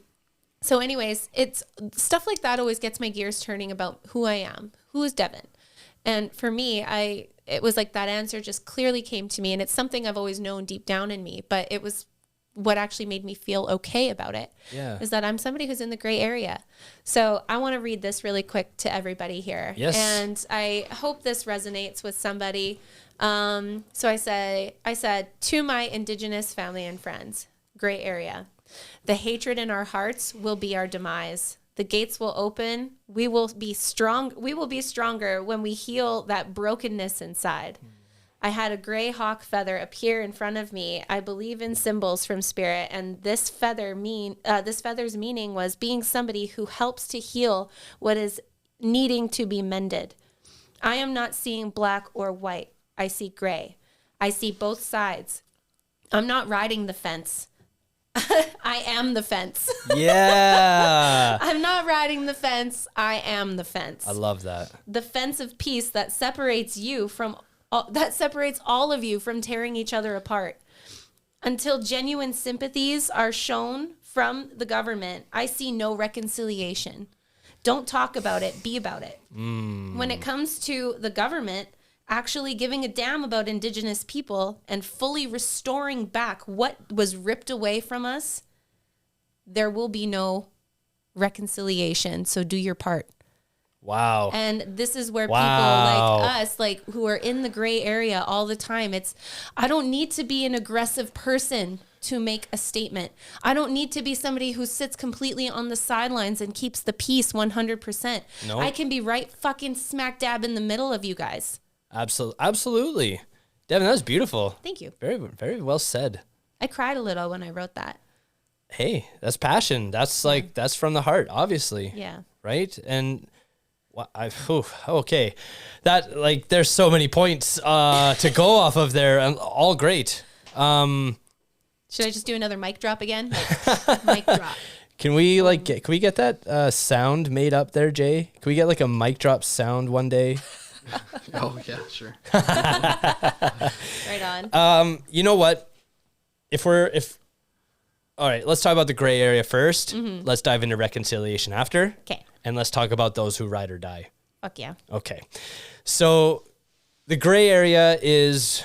So anyways, it's stuff like that always gets my gears turning about who I am, who is Devin. And for me, it was like that answer just clearly came to me, and it's something I've always known deep down in me, but it was what actually made me feel okay about it. Yeah. Is that I'm somebody who's in the gray area. So I want to read this really quick to everybody here. Yes. And I hope this resonates with somebody. So I said, to my Indigenous family and friends, gray area. The hatred in our hearts will be our demise. The gates will open. We will be strong. We will be stronger when we heal that brokenness inside. I had a gray hawk feather appear in front of me. I believe in symbols from spirit, and this feather's meaning was being somebody who helps to heal what is needing to be mended. I am not seeing black or white. I see gray. I see both sides. I'm not riding the fence. I am the fence. Yeah. I'm not riding the fence. I am the fence. I love that. The fence of peace that separates all of you from tearing each other apart. Until genuine sympathies are shown from the government, I see no reconciliation. Don't talk about it, be about it. When it comes to the government actually giving a damn about Indigenous people and fully restoring back what was ripped away from us, there will be no reconciliation. So do your part. Wow. And this is where people like us, like who are in the gray area all the time, I don't need to be an aggressive person to make a statement. I don't need to be somebody who sits completely on the sidelines and keeps the peace 100%. Nope. I can be right fucking smack dab in the middle of you guys. Absolutely. Devin, that was beautiful. Thank you. Very, very well said. I cried a little when I wrote that. Hey, that's passion. That's like, that's from the heart, obviously. Yeah. Right? And okay. That, like, there's so many points to go off of there, and all great. Should I just do another mic drop again? Like, mic drop. Can we get that sound made up there, Jay? Can we get like a mic drop sound one day? Oh yeah, sure. Right on. You know what? All right, let's talk about the gray area first. Mm-hmm. Let's dive into reconciliation after. Okay. And let's talk about those who ride or die. Fuck yeah. Okay. So the gray area is,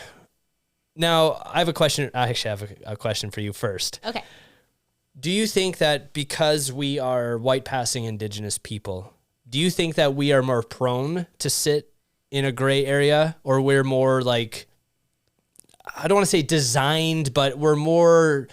now I have a question. I actually have a question for you first. Okay. Do you think that because we are white passing Indigenous people, do you think that we are more prone to sit in a gray area, or we're more like, I don't want to say designed, but we're more,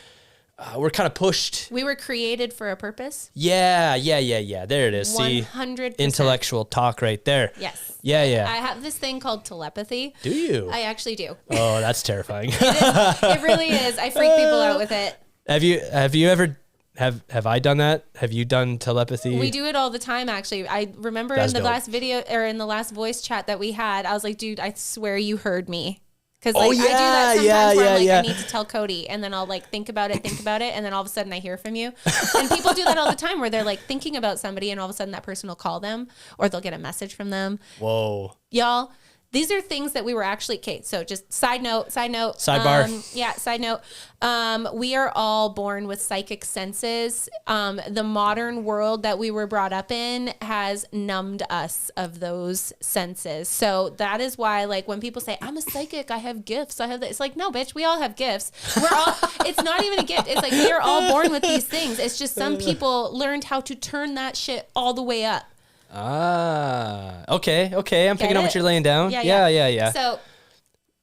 we're kind of pushed. We were created for a purpose. Yeah. There it is. 100%. See, intellectual talk right there. Yes. Yeah. I have this thing called telepathy. Do you? I actually do. Oh, that's terrifying. It really is. I freak people out with it. Have you ever have I done that? Have you done telepathy? We do it all the time, actually. I remember in the last video or in the last voice chat that we had, I was like, dude, I swear you heard me. Because I do that sometimes where I'm like, I need to tell Cody, and then I'll like think about it, and then all of a sudden I hear from you. And people do that all the time where they're like thinking about somebody, and all of a sudden that person will call them, or they'll get a message from them. Whoa. Y'all, these are things that we were actually, okay, so just side note. Sidebar. Side note. We are all born with psychic senses. The modern world that we were brought up in has numbed us of those senses. So that is why, like, when people say, I'm a psychic, I have gifts, I have that, it's like, no, bitch, we all have gifts. It's not even a gift. It's like, we are all born with these things. It's just some people learned how to turn that shit all the way up. Okay. I'm picking up what you're laying down. Yeah. So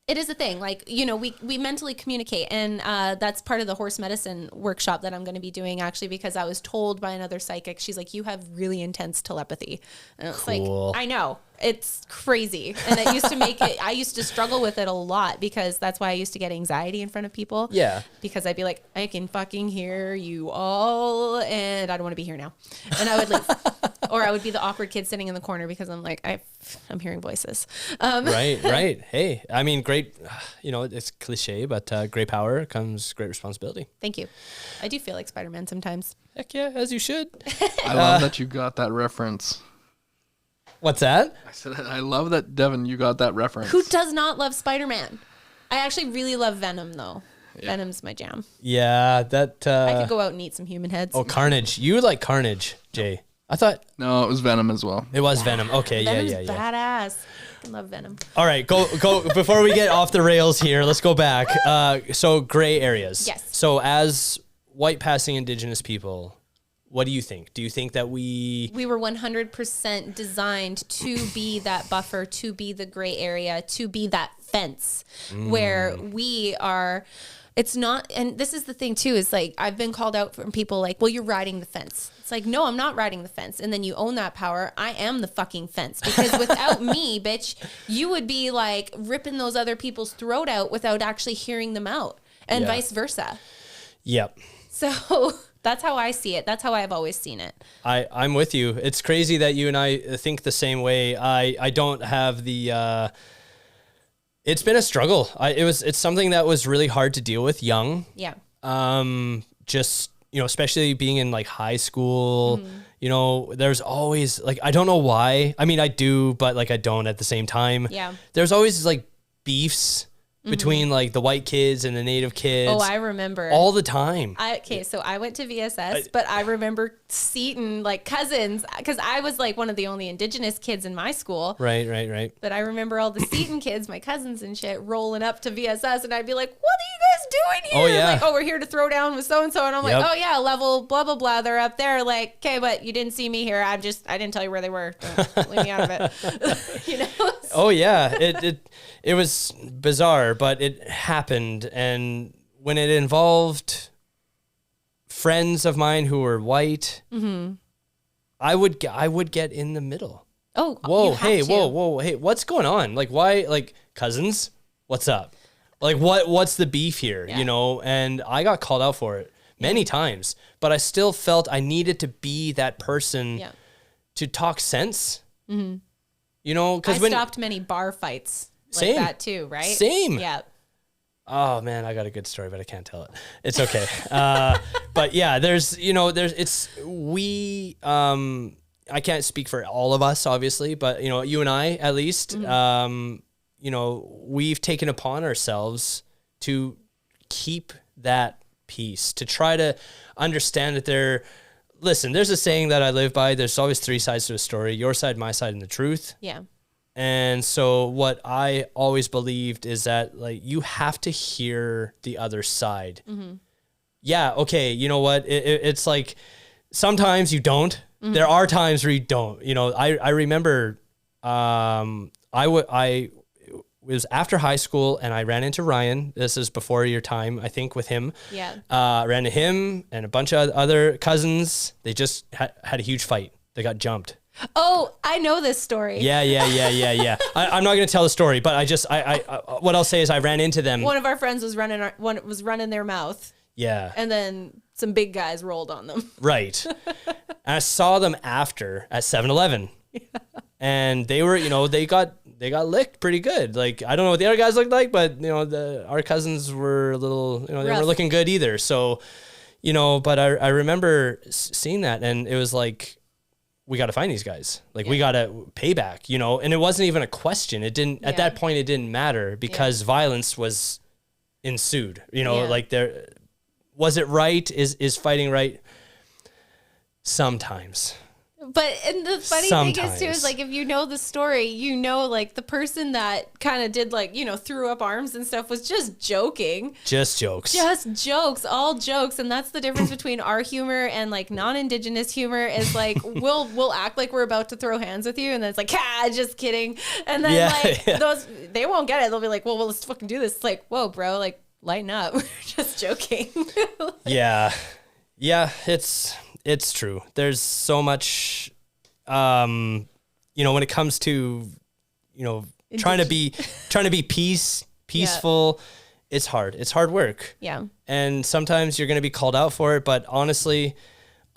it is a thing. Like, you know, we mentally communicate, and that's part of the horse medicine workshop that I'm going to be doing, actually, because I was told by another psychic, she's like, you have really intense telepathy. And it's like, I know. It's crazy. And it used to I used to struggle with it a lot, because that's why I used to get anxiety in front of people. Yeah. Because I'd be like, I can fucking hear you all, and I don't want to be here now. And I would leave. Or I would be the awkward kid sitting in the corner because I'm like, I'm hearing voices. Right. Hey, I mean, great, you know, it's cliche, but great power comes great responsibility. Thank you. I do feel like Spider-Man sometimes. Heck yeah, as you should. I love that you got that reference. What's that? I said, I love that, Devin, you got that reference. Who does not love Spider-Man? I actually really love Venom, though. Yeah. Venom's my jam. Yeah, that... I could go out and eat some human heads. Oh, Carnage. You like Carnage, Jay. I thought... No, it was Venom as well. It was Venom. Okay, Venom's yeah. badass. I love Venom. All right, go. Before we get off the rails here, let's go back. So gray areas. Yes. So as white passing Indigenous people... What do you think? Do you think that we were 100% designed to be that buffer, to be the gray area, to be that fence where we are, it's not, and this is the thing too, is like, I've been called out from people like, well, you're riding the fence. It's like, no, I'm not riding the fence. And then you own that power. I am the fucking fence, because without me, bitch, you would be like ripping those other people's throat out without actually hearing them out, and vice versa. Yep. So that's how I see it. That's how I've always seen it. I'm with you. It's crazy that you and I think the same way. I don't have the, it's been a struggle. It's something that was really hard to deal with young. Yeah. Just, you know, especially being in like high school, you know, there's always like, I don't know why. I mean, I do, but like I don't at the same time. Yeah. There's always like beefs between like the white kids and the native kids. Oh, I remember. All the time. So I went to VSS, but I remember Seton, like cousins, because I was like one of the only Indigenous kids in my school. Right. But I remember all the Seton kids, my cousins and shit, rolling up to VSS, and I'd be like, what are you guys doing here? Oh, yeah. Like, oh, we're here to throw down with so-and-so. And I'm like, oh yeah, level blah, blah, blah. They're up there. Like, okay, but you didn't see me here. I didn't tell you where they were. Don't leave me out of it. You know? Oh yeah. It was bizarre, but it happened. And when it involved friends of mine who were white, I would get in the middle. Oh, whoa, hey, what's going on? Like, why, like, cousins, what's up? Like, what's the beef here? You know? And I got called out for it many times, but I still felt I needed to be that person to talk sense. You know, because I stopped many bar fights like that too, right? Same. Yeah. Oh man, I got a good story, but I can't tell it. It's okay. But yeah, I can't speak for all of us, obviously, but you know, you and I, at least, you know, we've taken upon ourselves to keep that peace, to try to understand that listen, there's a saying that I live by. There's always three sides to a story: your side, my side, and the truth. Yeah. And so what I always believed is that like you have to hear the other side. Yeah. Okay. You know what? It's like sometimes you don't. There are times where you don't. You know, I remember it was after high school, and I ran into Ryan. This is before your time, I think, with him. Yeah. Ran into him and a bunch of other cousins. They just had a huge fight. They got jumped. Oh, I know this story. Yeah. I'm not going to tell the story, but I what I'll say is I ran into them. One of our friends was running their mouth. Yeah. And then some big guys rolled on them. Right. And I saw them after at 7-Eleven. Yeah. And they were, they got licked pretty good. Like, I don't know what the other guys looked like, but our cousins were a little, they weren't looking good either. So, but I remember seeing that, and it was like, we got to find these guys. Like, we got to pay back, and it wasn't even a question. It didn't, at that point, it didn't matter because violence was ensued, like was it right? Is fighting right? Sometimes. But and the funny thing is too is like if you know the story, like the person that kind of did like threw up arms and stuff was just joking. Just jokes, all jokes, and that's the difference between our humor and like non-Indigenous humor. Is like we'll act like we're about to throw hands with you, and then it's like just kidding, and then those they won't get it. They'll be like, well, let's fucking do this. It's like, whoa, bro, like lighten up. We're just joking. Yeah, it's true. There's so much, when it comes to, trying to be peaceful. Yeah. It's hard. It's hard work. Yeah. And sometimes you're going to be called out for it. But honestly,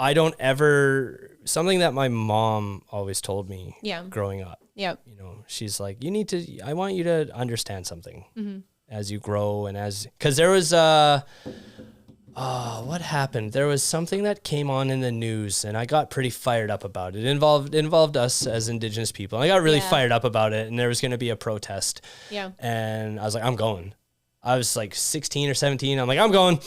something that my mom always told me growing up. Yeah. She's like, I want you to understand something as you grow because there was, what happened? There was something that came on in the news, and I got pretty fired up about it. It involved us as Indigenous people. I got really fired up about it, and there was going to be a protest. Yeah. And I was like, I'm going. I was like 16 or 17. I'm like, I'm going.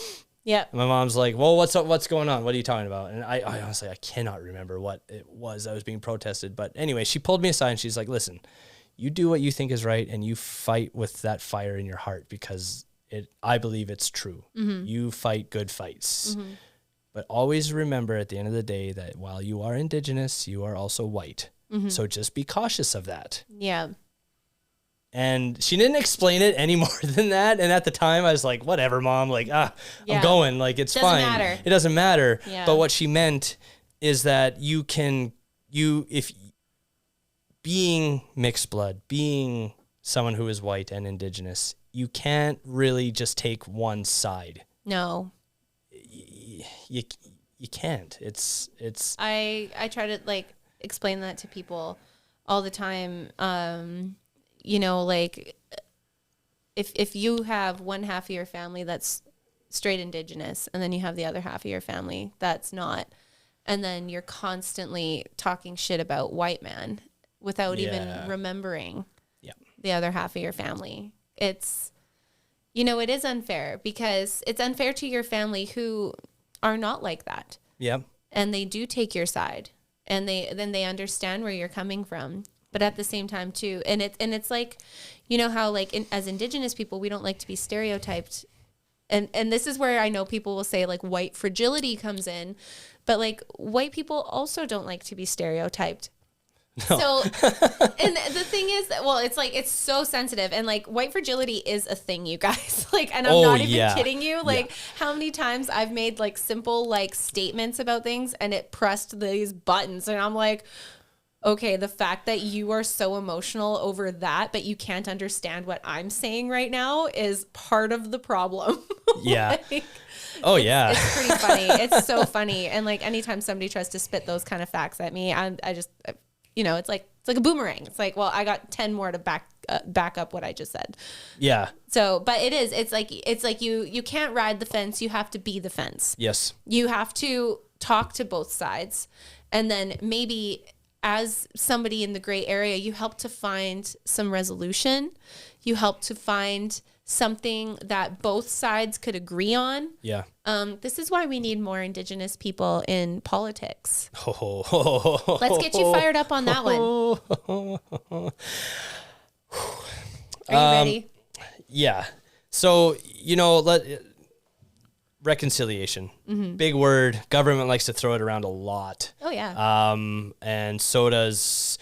Yeah. And my mom's like, well, what's up? What's going on? What are you talking about? And I honestly, I cannot remember what it was that was being protested. But anyway, she pulled me aside, and she's like, listen, you do what you think is right, and you fight with that fire in your heart because I believe it's true. Mm-hmm. You fight good fights. Mm-hmm. But always remember at the end of the day that while you are Indigenous, you are also white. Mm-hmm. So just be cautious of that. Yeah. And she didn't explain it any more than that. And at the time I was like, whatever, Mom, like, I'm going, like, it's fine. It doesn't matter. Yeah. But what she meant is that if being mixed blood, being someone who is white and Indigenous, you can't really just take one side. No. You can't. It's I try to like explain that to people all the time. Like if you have one half of your family that's straight Indigenous and then you have the other half of your family that's not, and then you're constantly talking shit about white man without even remembering the other half of your family. It's, it is unfair because it's unfair to your family who are not like that. Yeah. And they do take your side and they understand where you're coming from. But at the same time too, and it's like, how like as Indigenous people, we don't like to be stereotyped. And this is where I know people will say like white fragility comes in, but like white people also don't like to be stereotyped. No. So, and the thing is, it's like, it's so sensitive and like white fragility is a thing, you guys, like, and I'm not even kidding you. Like how many times I've made like simple, like statements about things and it pressed these buttons and I'm like, okay, the fact that you are so emotional over that, but you can't understand what I'm saying right now is part of the problem. Yeah. It's pretty funny. It's so funny. And like, anytime somebody tries to spit those kind of facts at me, I just, it's like a boomerang. It's like, well, I got 10 more to back up what I just said. Yeah. So, but it's like you can't ride the fence. You have to be the fence. Yes. You have to talk to both sides. And then maybe as somebody in the gray area, you help to find some resolution. You help to find something that both sides could agree on. Yeah. This is why we need more Indigenous people in politics. Let's get you fired up on that one. Are you ready? Yeah. So, reconciliation, big word. Government likes to throw it around a lot. Oh yeah. And so does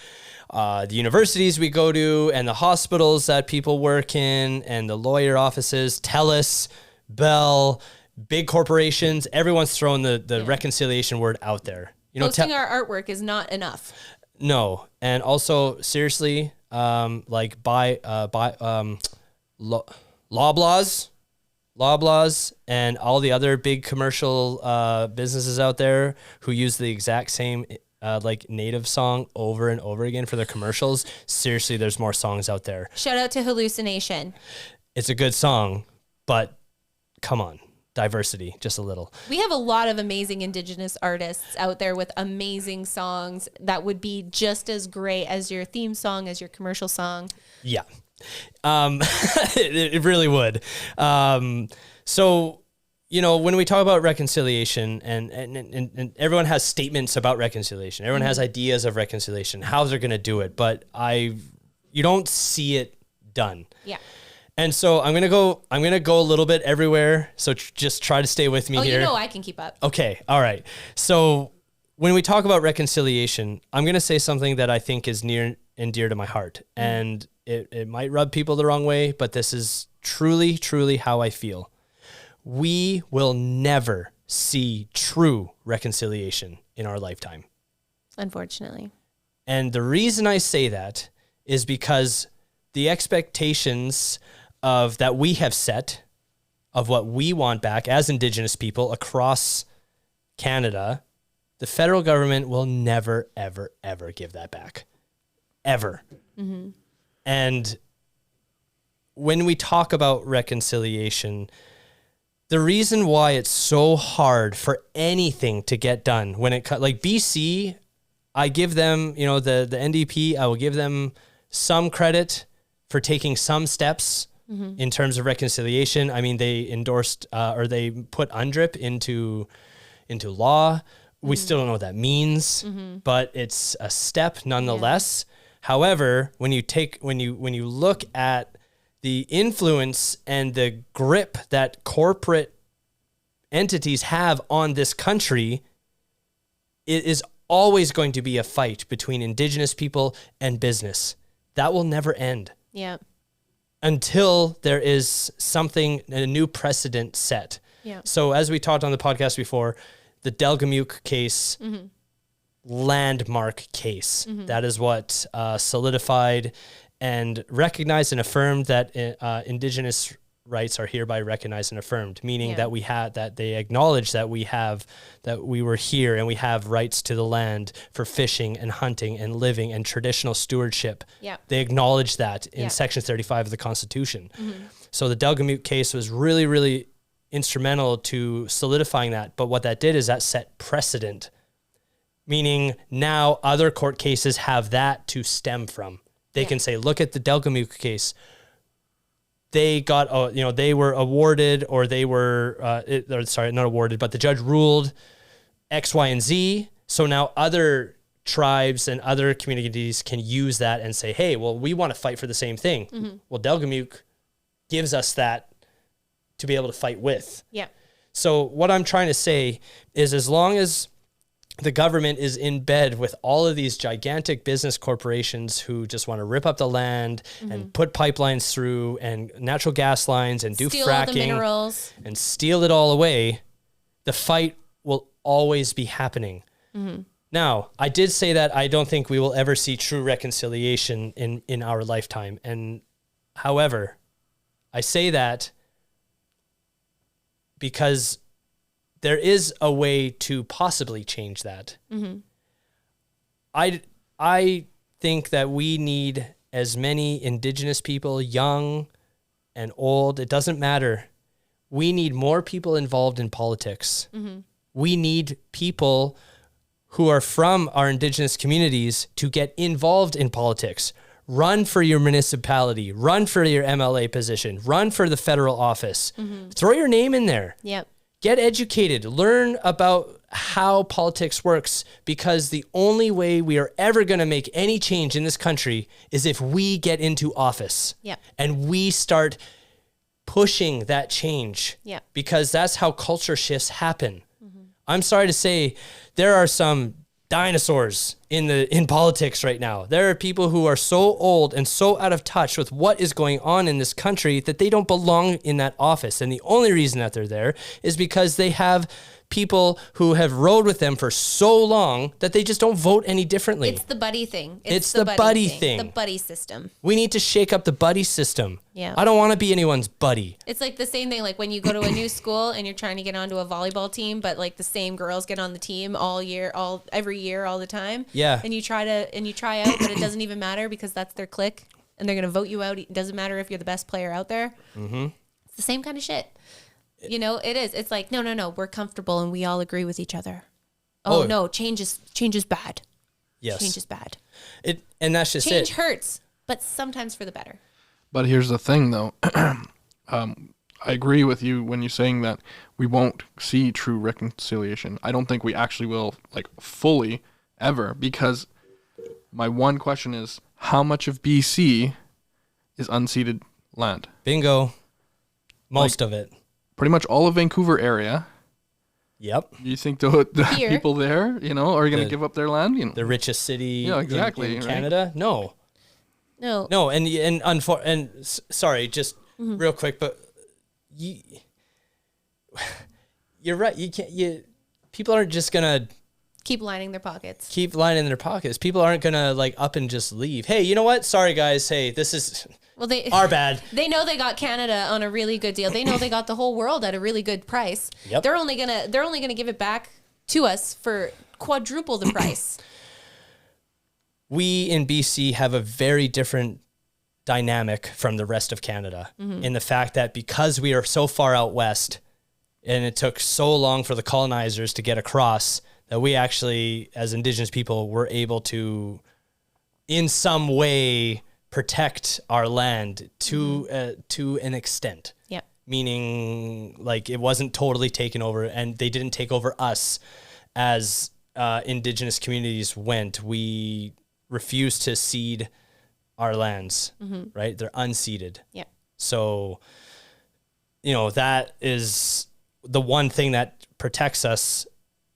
the universities we go to and the hospitals that people work in and the lawyer offices, TELUS, Bell, big corporations, everyone's throwing the reconciliation word out there. You know, posting our artwork is not enough. No. And also, seriously, like Loblaws and all the other big commercial businesses out there who use the exact same like native song over and over again for their commercials. Seriously, there's more songs out there. Shout out to Hallucination. It's a good song, but come on. Diversity, just a little. We have a lot of amazing Indigenous artists out there with amazing songs that would be just as great as your theme song, as your commercial song. Yeah. It really would. So, you know, when we talk about reconciliation and everyone has statements about reconciliation, everyone has ideas of reconciliation, how they're going to do it, but you don't see it done. Yeah. And so I'm gonna go a little bit everywhere. So just try to stay with me here. Oh, you know I can keep up. Okay, all right. So when we talk about reconciliation, I'm gonna say something that I think is near and dear to my heart, and it might rub people the wrong way, but this is truly, truly how I feel. We will never see true reconciliation in our lifetime, unfortunately. And the reason I say that is because the expectations of that we have set of what we want back as Indigenous people across Canada, the federal government will never, ever, ever give that back. Ever. Mm-hmm. And when we talk about reconciliation, the reason why it's so hard for anything to get done when like BC, I give them, you know, the NDP, I will give them some credit for taking some steps in terms of reconciliation. I mean, they endorsed or they put UNDRIP into law. We still don't know what that means, but it's a step nonetheless. Yeah. However, when you look at the influence and the grip that corporate entities have on this country, it is always going to be a fight between Indigenous people and business. That will never end. Yeah. Until there is a new precedent set. Yeah. So as we talked on the podcast before, the Delgamuukw case, landmark case. That is what solidified and recognized and affirmed that Indigenous rights are hereby recognized and affirmed, meaning that they acknowledge that we were here and we have rights to the land for fishing and hunting and living and traditional stewardship. Yeah. They acknowledge that in Section 35 of the Constitution. So the Delgamuukw case was really, really instrumental to solidifying that. But what that did is that set precedent, meaning now other court cases have that to stem from. They can say, look at the Delgamuukw case. They got, they were awarded, or they were, not awarded, but the judge ruled X, Y, and Z. So now other tribes and other communities can use that and say, hey, well, we want to fight for the same thing. Well, Delgamuukw gives us that to be able to fight with. Yeah. So what I'm trying to say is, as long as the government is in bed with all of these gigantic business corporations who just want to rip up the land and put pipelines through and natural gas lines and do fracking, the minerals, and steal it all away, the fight will always be happening. Now, I did say that I don't think we will ever see true reconciliation in our lifetime. And however, I say that because there is a way to possibly change that. I think that we need as many Indigenous people, young and old, it doesn't matter. We need more people involved in politics. We need people who are from our Indigenous communities to get involved in politics. Run for your municipality, run for your MLA position, run for the federal office. Throw your name in there. Yep. Get educated, learn about how politics works, because the only way we are ever going to make any change in this country is if we get into office. Yep. And we start pushing that change. Yep. Because that's how culture shifts happen. I'm sorry to say, there are some dinosaurs in politics right now. There are people who are so old and so out of touch with what is going on in this country that they don't belong in that office. And the only reason that they're there is because they have people who have rode with them for so long that they just don't vote any differently. It's the buddy thing. It's the buddy thing. The buddy system. We need to shake up the buddy system. Yeah. I don't want to be anyone's buddy. It's like the same thing, like when you go to a new school and you're trying to get onto a volleyball team, but like the same girls get on the team every year, all the time. Yeah. And you try out, but it doesn't even matter because that's their clique and they're going to vote you out. It doesn't matter if you're the best player out there. Mm-hmm. It's the same kind of shit. You know, it is. It's like, no, we're comfortable and we all agree with each other. Oh, no, change is bad. Yes. Change is bad. And that's just Change it. hurts, but sometimes for the better. But here's the thing, though. I agree with you when you're saying that we won't see true reconciliation. I don't think we actually will, like, fully ever, because my one question is, how much of BC is unceded land? Bingo. Most of it. Pretty much all of Vancouver area. Yep. You think the people there, are going to give up their land? The richest city in Canada? Right? No. And sorry, just real quick, but you're right. People aren't just gonna keep lining their pockets. People aren't gonna like up and just leave. Hey, you know what? Sorry guys. Hey, this is our bad. They know they got Canada on a really good deal. They know they got the whole world at a really good price. Yep. They're only gonna give it back to us for quadruple the price. We in BC have a very different dynamic from the rest of Canada in the fact that because we are so far out west and it took so long for the colonizers to get across, that we actually, as Indigenous people, were able to, in some way, protect our land to an extent. Yep. Meaning, like, it wasn't totally taken over, and they didn't take over us as Indigenous communities went. We refused to cede our lands, right? They're unceded. Yeah. So, that is the one thing that protects us.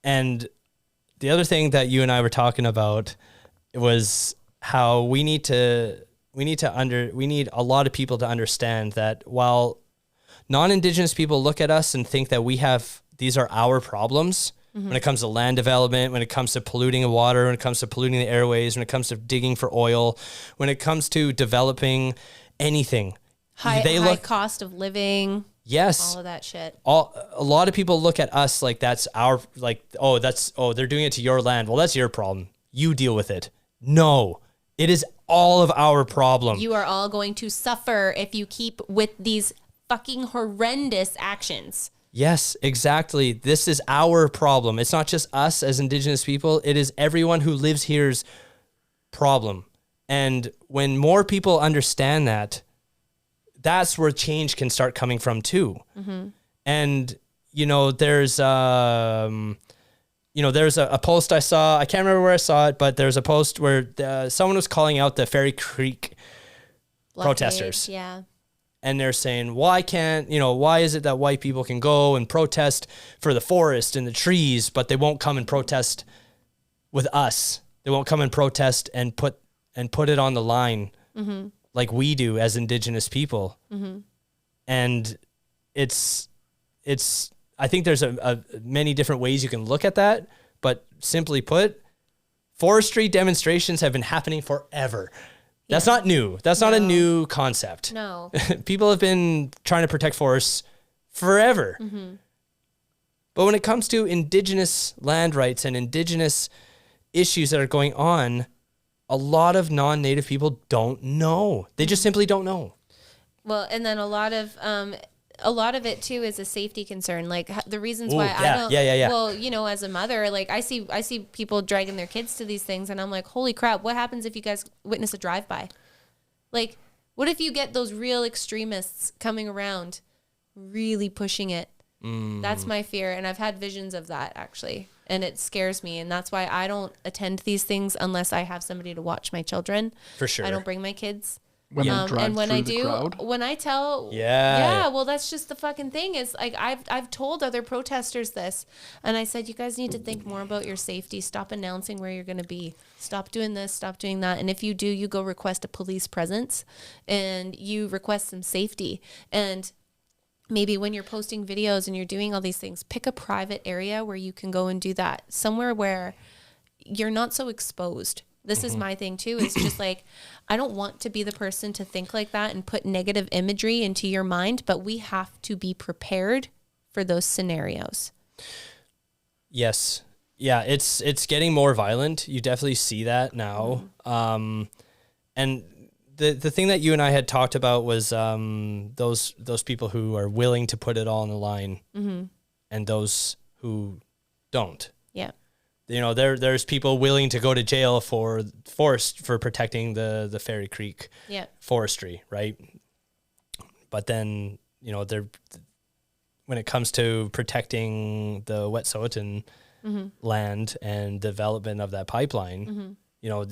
And the other thing that you and I were talking about was how we need a lot of people to understand that while non-Indigenous people look at us and think that these are our problems, when it comes to land development, when it comes to polluting the water, when it comes to polluting the airways, when it comes to digging for oil, when it comes to developing anything. High cost of living. Yes. All of that shit. A lot of people look at us like that's they're doing it to your land. Well, that's your problem. You deal with it. No, it is all of our problem. You are all going to suffer if you keep with these fucking horrendous actions. Yes, exactly. This is our problem. It's not just us as Indigenous people. It is everyone who lives here's problem. And when more people understand that, that's where change can start coming from too. Mm-hmm. And, there's a post I saw, I can't remember where I saw it, but there's a post where someone was calling out the Fairy Creek protesters. Yeah. And they're saying, why is it that white people can go and protest for the forest and the trees, but they won't come and protest with us? They won't come and protest and put it on the line like we do as Indigenous people. Mm-hmm. And it's, I think there's a many different ways you can look at that, but simply put, forestry demonstrations have been happening forever. That's not new. That's not a new concept. No. People have been trying to protect forests forever. Mm-hmm. But when it comes to Indigenous land rights and Indigenous issues that are going on, a lot of non-Native people don't know. They just simply don't know. Well, and then a lot of it too is a safety concern. Like the reasons why I don't. Yeah. Well, as a mother, like I see people dragging their kids to these things, and I'm like, holy crap! What happens if you guys witness a drive-by? Like, what if you get those real extremists coming around, really pushing it? That's my fear, and I've had visions of that actually, and it scares me, and that's why I don't attend these things unless I have somebody to watch my children. For sure, I don't bring my kids. When they drive and when through I the crowd? when I tell, Yeah. well, that's just the fucking thing is like, I've told other protesters this, and I said, you guys need to think more about your safety. Stop announcing where you're going to be. Stop doing this, stop doing that. And if you do, you go request a police presence and you request some safety. And maybe when you're posting videos and you're doing all these things, pick a private area where you can go and do that. Somewhere where you're not so exposed. This is my thing too. It's just like, I don't want to be the person to think like that and put negative imagery into your mind, but we have to be prepared for those scenarios. Yes. Yeah, it's getting more violent. You definitely see that now. And the thing that you and I had talked about was those people who are willing to put it all on the line, and those who don't. Yeah. You know, there's people willing to go to jail for protecting the Fairy Creek forestry, right? But then, you know, when it comes to protecting the Wet'suwet'en land and development of that pipeline, you know,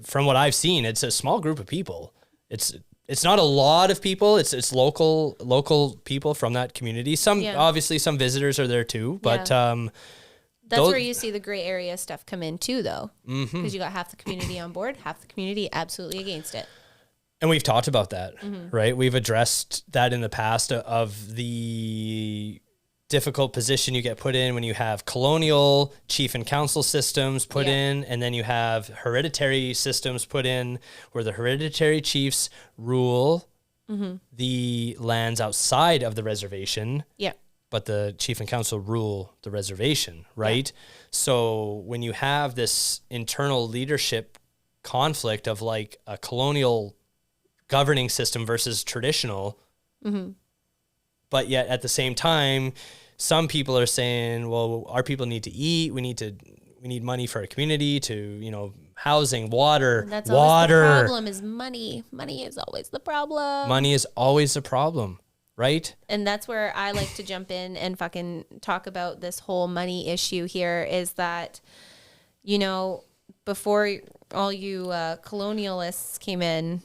from what I've seen, it's a small group of people. It's not a lot of people. It's local people from that community. Obviously some visitors are there too, but that's where you see the gray area stuff come in too, though, because you got half the community on board, half the community absolutely against it. And we've talked about that, right? We've addressed that in the past of the difficult position you get put in when you have colonial chief and council systems put in, and then you have hereditary systems put in where the hereditary chiefs rule the lands outside of the reservation. Yeah. But the chief and council rule the reservation, right? Yeah. So when you have this internal leadership conflict of like a colonial governing system versus traditional, but yet at the same time, some people are saying, well, our people need to eat. We need money for our community to, you know, housing, water. And that's always the problem is money. Money is always the problem. Money is always the problem. Right? And that's where I like to jump in and fucking talk about this whole money issue here is that, you know, before all you colonialists came in,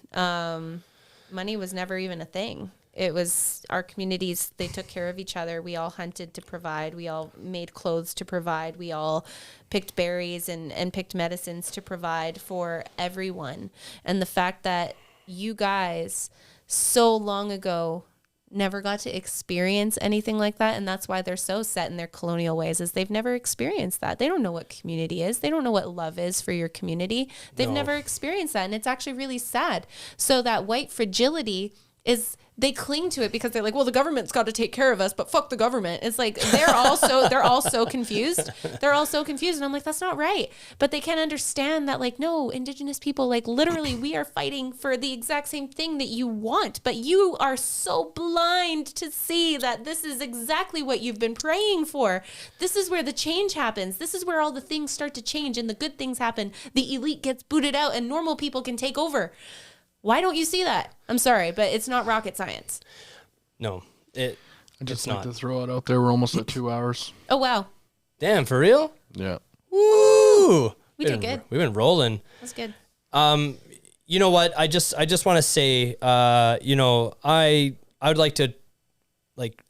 money was never even a thing. It was our communities, they took care of each other. We all hunted to provide. We all made clothes to provide. We all picked berries and picked medicines to provide for everyone. And the fact that you guys so long ago never got to experience anything like that, and that's why they're so set in their colonial ways, is they've never experienced that. They don't know what community is. They don't know what love is for your community. They've never experienced that, and it's actually really sad. So that white fragility is, they cling to it because they're like, well, the government's got to take care of us, but fuck the government. It's like they're all so confused. They're all so confused, and I'm like, that's not right. But they can't understand that, like, no, Indigenous people, like, literally, we are fighting for the exact same thing that you want, but you are so blind to see that this is exactly what you've been praying for. This is where the change happens. This is where all the things start to change and the good things happen. The elite gets booted out and normal people can take over. Why don't you see that? I'm sorry, but it's not rocket science. No, I just like to throw it out there. We're almost at 2 hours. Oh, wow. Damn, for real? Yeah. Woo! We did good. We've been rolling. That's good. You know what? I just want to say, you know, I would like to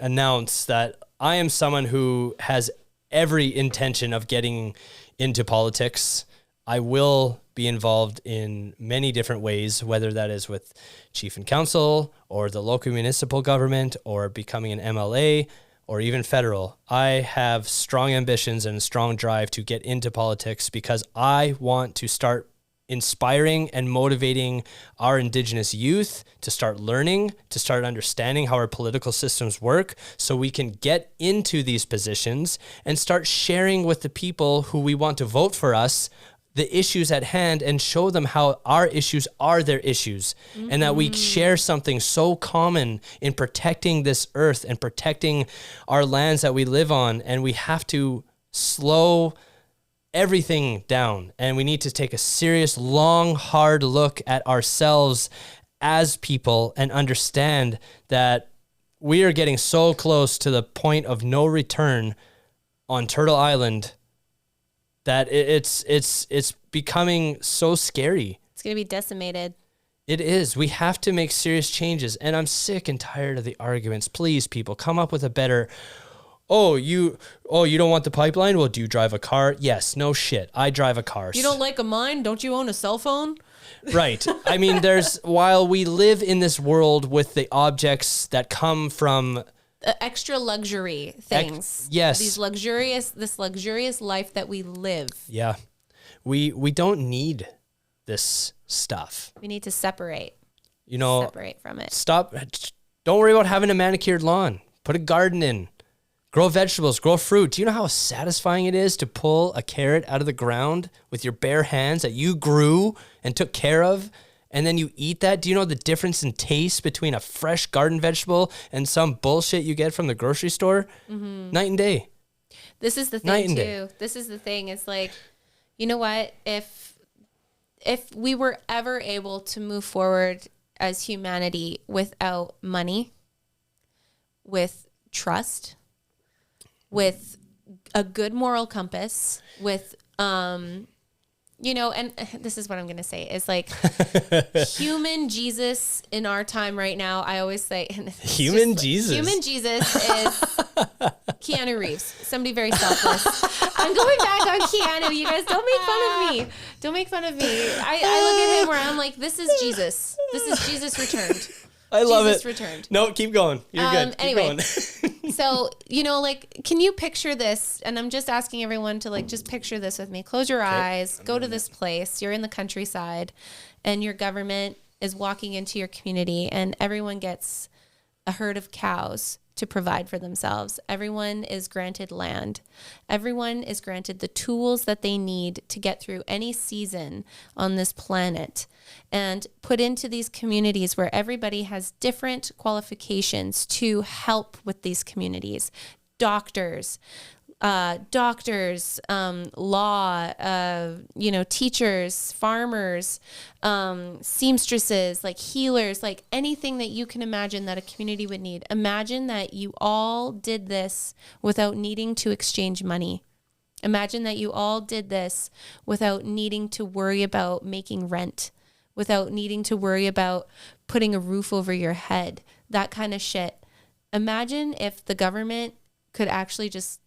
announce that I am someone who has every intention of getting into politics. I will be involved in many different ways, whether that is with chief and council or the local municipal government or becoming an MLA or even federal. I have strong ambitions and a strong drive to get into politics because I want to start inspiring and motivating our Indigenous youth to start learning, to start understanding how our political systems work so we can get into these positions and start sharing with the people who we want to vote for us the issues at hand and show them how our issues are their issues, and that we share something so common in protecting this earth and protecting our lands that we live on. And we have to slow everything down, and we need to take a serious, long, hard look at ourselves as people and understand that we are getting so close to the point of no return on Turtle Island that it's becoming so scary. It's going to be decimated. It is. We have to make serious changes. And I'm sick and tired of the arguments. Please, people, come up with a better... you don't want the pipeline? Well, do you drive a car? Yes. No shit. I drive a car. You don't like a mine? Don't you own a cell phone? Right. I mean, while we live in this world with the objects that come from... extra luxury things. Yes. This luxurious life that we live. Yeah. We don't need this stuff. We need to separate. Separate from it. Stop. Don't worry about having a manicured lawn. Put a garden in. Grow vegetables, grow fruit. Do you know how satisfying it is to pull a carrot out of the ground with your bare hands that you grew and took care of, and then you eat that? Do you know the difference in taste between a fresh garden vegetable and some bullshit you get from the grocery store? Mm-hmm. Night and day. This is the thing, too. This is the thing. It's like, you know what? If we were ever able to move forward as humanity without money, with trust, with a good moral compass, with, and this is what I'm going to say, is like human Jesus in our time right now. I always say human Jesus is Keanu Reeves, somebody very selfless. I'm going back on Keanu. You guys don't make fun of me. Don't make fun of me. I look at him where I'm like, this is Jesus. This is Jesus returned. I love Jesus it. Returned. No, keep going. You're good. Keep going. So, can you picture this? And I'm just asking everyone to just picture this with me. Close your eyes, go to this place. You're in the countryside and your government is walking into your community and everyone gets a herd of cows to provide for themselves. Everyone is granted land. Everyone is granted the tools that they need to get through any season on this planet, and put into these communities where everybody has different qualifications to help with these communities. Doctors, law, teachers, farmers, seamstresses, healers, anything that you can imagine that a community would need. Imagine that you all did this without needing to exchange money. Imagine that you all did this without needing to worry about making rent, without needing to worry about putting a roof over your head, that kind of shit. Imagine if the government could actually just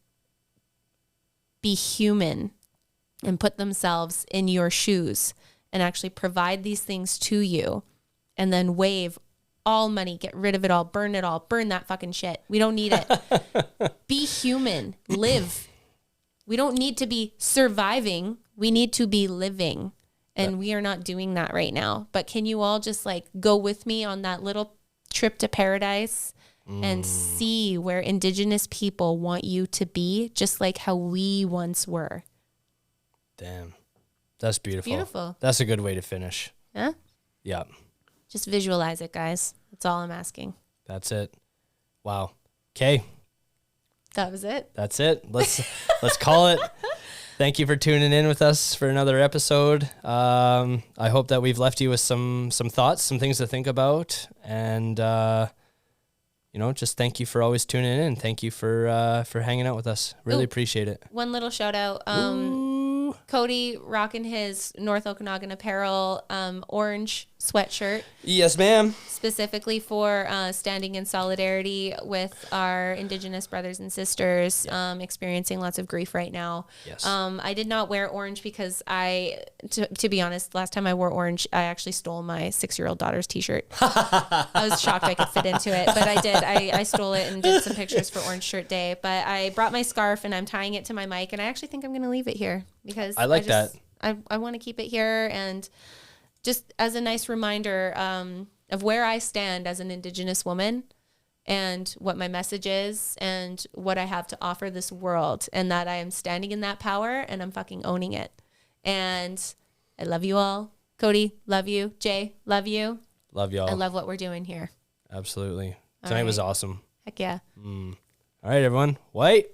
be human and put themselves in your shoes and actually provide these things to you, and then waive all money, get rid of it all, burn that fucking shit. We don't need it. Be human, live. We don't need to be surviving. We need to be living. And we are not doing that right now. But can you all just go with me on that little trip to paradise and see where Indigenous people want you to be, just like how we once were? Damn. That's beautiful. Beautiful. That's a good way to finish. Huh? Yeah. Just visualize it, guys. That's all I'm asking. That's it. Wow. Okay. That was it. That's it. Let's call it. Thank you for tuning in with us for another episode. I hope that we've left you with some thoughts, some things to think about, and just thank you for always tuning in. Thank you for hanging out with us. Really appreciate it. One little shout out. Cody rocking his North Okanagan Apparel orange sweatshirt. Yes, ma'am. Specifically for standing in solidarity with our Indigenous brothers and sisters experiencing lots of grief right now. Yes. I did not wear orange because to be honest, last time I wore orange, I actually stole my 6-year-old daughter's t-shirt. I was shocked I could fit into it, but I did. I stole it and did some pictures for Orange Shirt Day. But I brought my scarf and I'm tying it to my mic, and I actually think I'm going to leave it here because I like that. I want to keep it here, and just as a nice reminder of where I stand as an Indigenous woman and what my message is and what I have to offer this world, and that I am standing in that power and I'm fucking owning it. And I love you all. Cody, love you. Jay, love you. Love y'all. I love what we're doing here. Absolutely. Tonight was awesome. Heck yeah. All right, everyone. White.